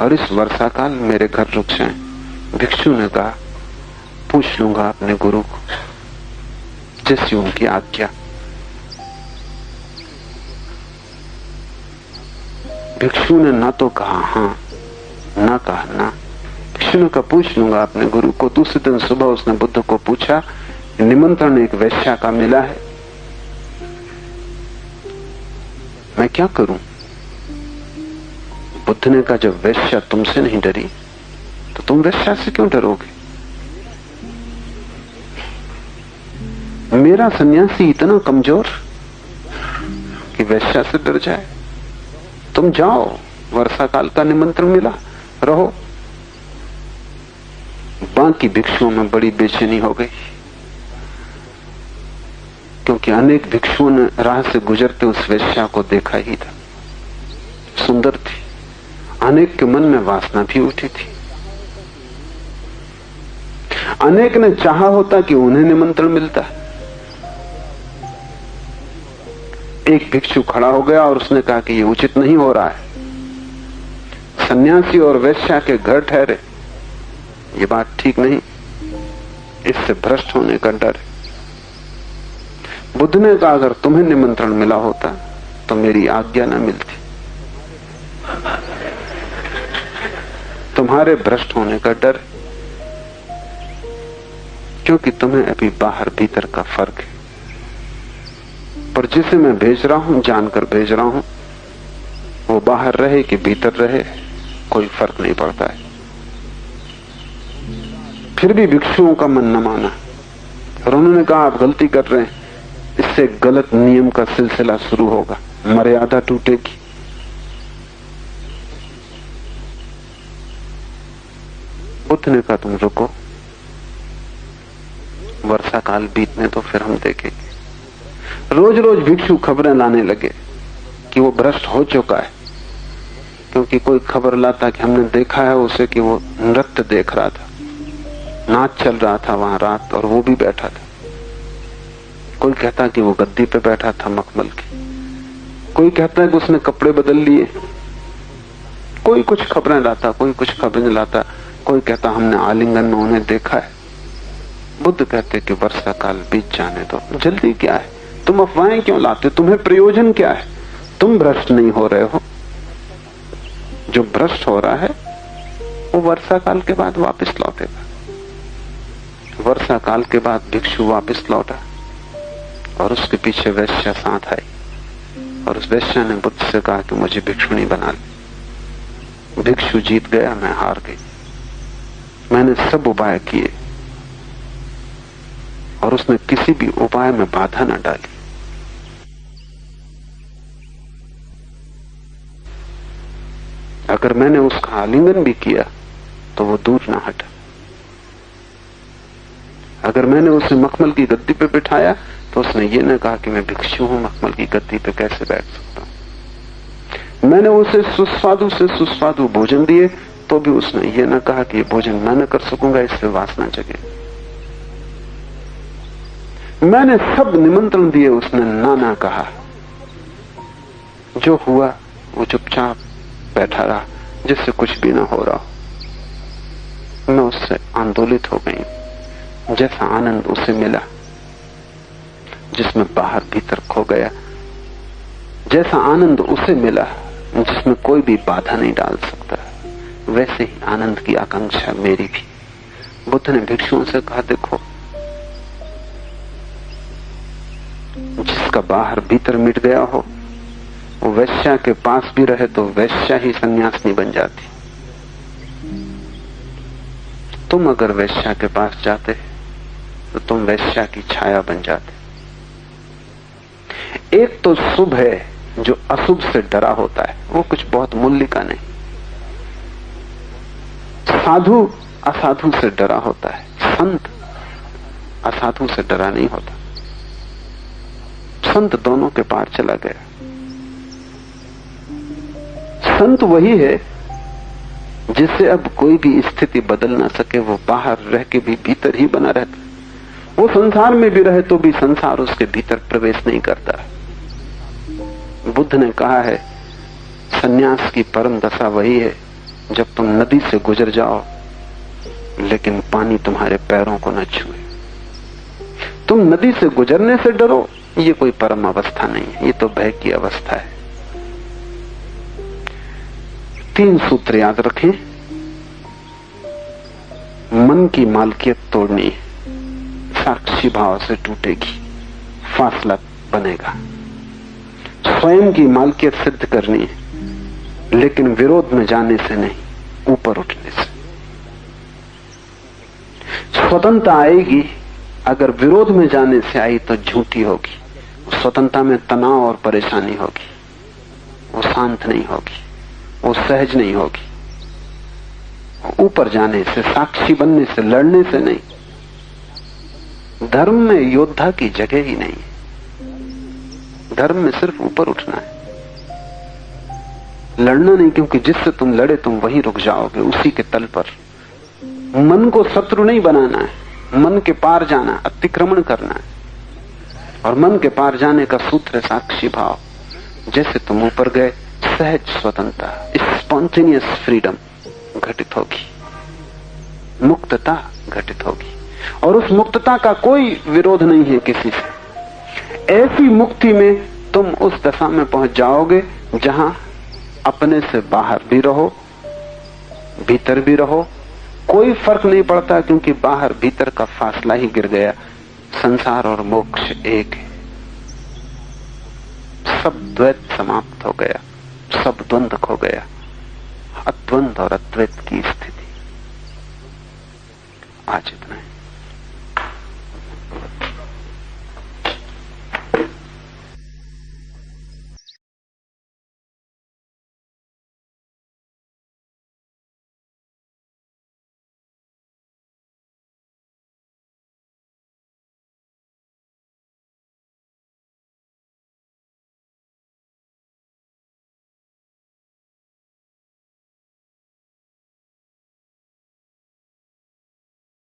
और इस वर्षा काल मेरे घर रुक जाएं। भिक्षु ने कहा, पूछ लूंगा अपने गुरु को, जैसी उनकी आज्ञा। भिक्षु ने ना तो कहा हां, ना कहा ना। भिक्षु ने कहा, पूछ लूंगा अपने गुरु को। दूसरे दिन सुबह उसने बुद्ध को पूछा, निमंत्रण एक वेश्या का मिला है, मैं क्या करूं? बुद्ध ने कहा, जब वेश्या तुमसे नहीं डरी तो तुम वेश्या से क्यों डरोगे? मेरा सन्यासी इतना कमजोर कि वेश्या से डर जाए? तुम जाओ, वर्षा काल का निमंत्रण मिला, रहो। बाकी भिक्षुओं में बड़ी बेचैनी हो गई, क्योंकि अनेक भिक्षुओं ने राह से गुजरते उस वेश्या को देखा ही था। सुंदर थी। अनेक के मन में वासना भी उठी थी। अनेक ने चाहा होता कि उन्हें निमंत्रण मिलता। एक भिक्षु खड़ा हो गया और उसने कहा कि ये उचित नहीं हो रहा है। सन्यासी और वेश्या के घर ठहरे, ये बात ठीक नहीं, इससे भ्रष्ट होने का डर है। बुद्ध ने कहा अगर तुम्हें निमंत्रण मिला होता तो मेरी आज्ञा न मिलती। तुम्हारे भ्रष्ट होने का डर, क्योंकि तुम्हें अभी बाहर भीतर का फर्क है। पर जिसे मैं भेज रहा हूं, जानकर भेज रहा हूं, वो बाहर रहे कि भीतर रहे, कोई फर्क नहीं पड़ता है। फिर भी भिक्षुओं का मन न माना और उन्होंने कहा आप गलती कर रहे हैं, इससे गलत नियम का सिलसिला शुरू होगा, मर्यादा टूटेगी। बुद्ध ने कहा तुम रुको, वर्षा काल बीतने तो फिर हम देखेंगे। रोज रोज भिक्षु खबरें लाने लगे कि वो भ्रष्ट हो चुका है, क्योंकि कोई खबर लाता कि हमने देखा है उसे कि वो नृत्य देख रहा था, नाच चल रहा था वहां रात और वो भी बैठा था। कोई कहता कि वो गद्दी पे बैठा था मखमल की, कोई कहता है कि उसने कपड़े बदल लिए, कोई कुछ खबरें लाता, कोई कुछ खबरें लाता, कोई कहता हमने आलिंगन में उन्हें देखा है। बुद्ध कहते कि वर्षा काल बीत जाने दो, जल्दी क्या है, तुम अफवाहें क्यों लाते, तुम्हें प्रयोजन क्या है, तुम भ्रष्ट नहीं हो रहे हो। जो भ्रष्ट हो रहा है वो वर्षा काल के बाद वापस लौटेगा। वर्षा काल के बाद भिक्षु वापस लौटा और उसके पीछे वैश्या साथ आई और उस वैश्या ने बुद्ध से कहा कि मुझे भिक्षुणी बना ले। भिक्षु जीत गया, मैं हार गई। मैंने सब उपाय किए और उसने किसी भी उपाय में बाधा न डाली। अगर मैंने उसका आलिंगन भी किया तो वो दूर ना हटा। अगर मैंने उसे मखमल की गद्दी पे बिठाया तो उसने ये न कहा कि मैं भिक्षु हूं, मखमल की गद्दी पे कैसे बैठ सकता हूं। मैंने उसे सुस्वादु से सुस्वादु भोजन दिए तो भी उसने ये न कहा कि ये भोजन मैं न कर सकूंगा, इससे वासना जगे। मैंने सब निमंत्रण दिए, उसने ना कहा। जो हुआ वो चुपचाप बैठा रहा, जिससे कुछ भी ना हो रहा। मैं उससे आंदोलित हो गई। जैसा आनंद उसे मिला जिसमें बाहर भीतर खो गया, जैसा आनंद उसे मिला जिसमें कोई भी बाधा नहीं डाल सकता, वैसे ही आनंद की आकांक्षा मेरी भी। बुद्ध ने भिक्षुओं से कहा देखो, जिसका बाहर भीतर मिट गया हो वो वैश्या के पास भी रहे तो वैश्या ही सन्यासिनी बन जाती। तुम अगर वैश्या के पास जाते तो तुम वैश्या की छाया बन जाते। एक तो शुभ है जो अशुभ से डरा होता है, वो कुछ बहुत मूल्य का नहीं। साधु असाधु से डरा होता है, संत असाधु से डरा नहीं होता। संत दोनों के पार चला गया। संत वही है जिससे अब कोई भी स्थिति बदल ना सके, वो बाहर रह के भी भीतर ही बना रहता। वो संसार में भी रहे तो भी संसार उसके भीतर प्रवेश नहीं करता। बुद्ध ने कहा है सन्यास की परम दशा वही है जब तुम नदी से गुजर जाओ लेकिन पानी तुम्हारे पैरों को न छुए। तुम नदी से गुजरने से डरो, ये कोई परम अवस्था नहीं है, ये तो भय की अवस्था है। 3 सूत्र याद रखें। मन की मालकियत तोड़नी है, साक्षी भाव से टूटेगी, फासला बनेगा। स्वयं की मालकियत सिद्ध करनी है, लेकिन विरोध में जाने से नहीं, ऊपर उठने से। स्वतंत्रता आएगी, अगर विरोध में जाने से आई तो झूठी होगी। स्वतंत्रता में तनाव और परेशानी होगी, वो शांत नहीं होगी, वो सहज नहीं होगी। ऊपर जाने से, साक्षी बनने से, लड़ने से नहीं। धर्म में योद्धा की जगह ही नहीं है। धर्म में सिर्फ ऊपर उठना है, लड़ना नहीं, क्योंकि जिससे तुम लड़े तुम वहीं रुक जाओगे, उसी के तल पर। मन को शत्रु नहीं बनाना है, मन के पार जाना, अतिक्रमण करना है। और मन के पार जाने का सूत्र है साक्षी भाव। जैसे तुम ऊपर गए, सहज स्वतंत्रता, स्पॉन्टेनियस फ्रीडम घटित होगी, मुक्तता घटित होगी। और उस मुक्तता का कोई विरोध नहीं है किसी से। ऐसी मुक्ति में तुम उस दशा में पहुंच जाओगे जहां अपने से बाहर भी रहो, भीतर भी रहो, कोई फर्क नहीं पड़ता, क्योंकि बाहर भीतर का फासला ही गिर गया। संसार और मोक्ष एक है। सब द्वैत समाप्त हो गया, सब द्वंद्व खो गया, अद्वंद और अद्वैत की स्थिति। आज इतना है।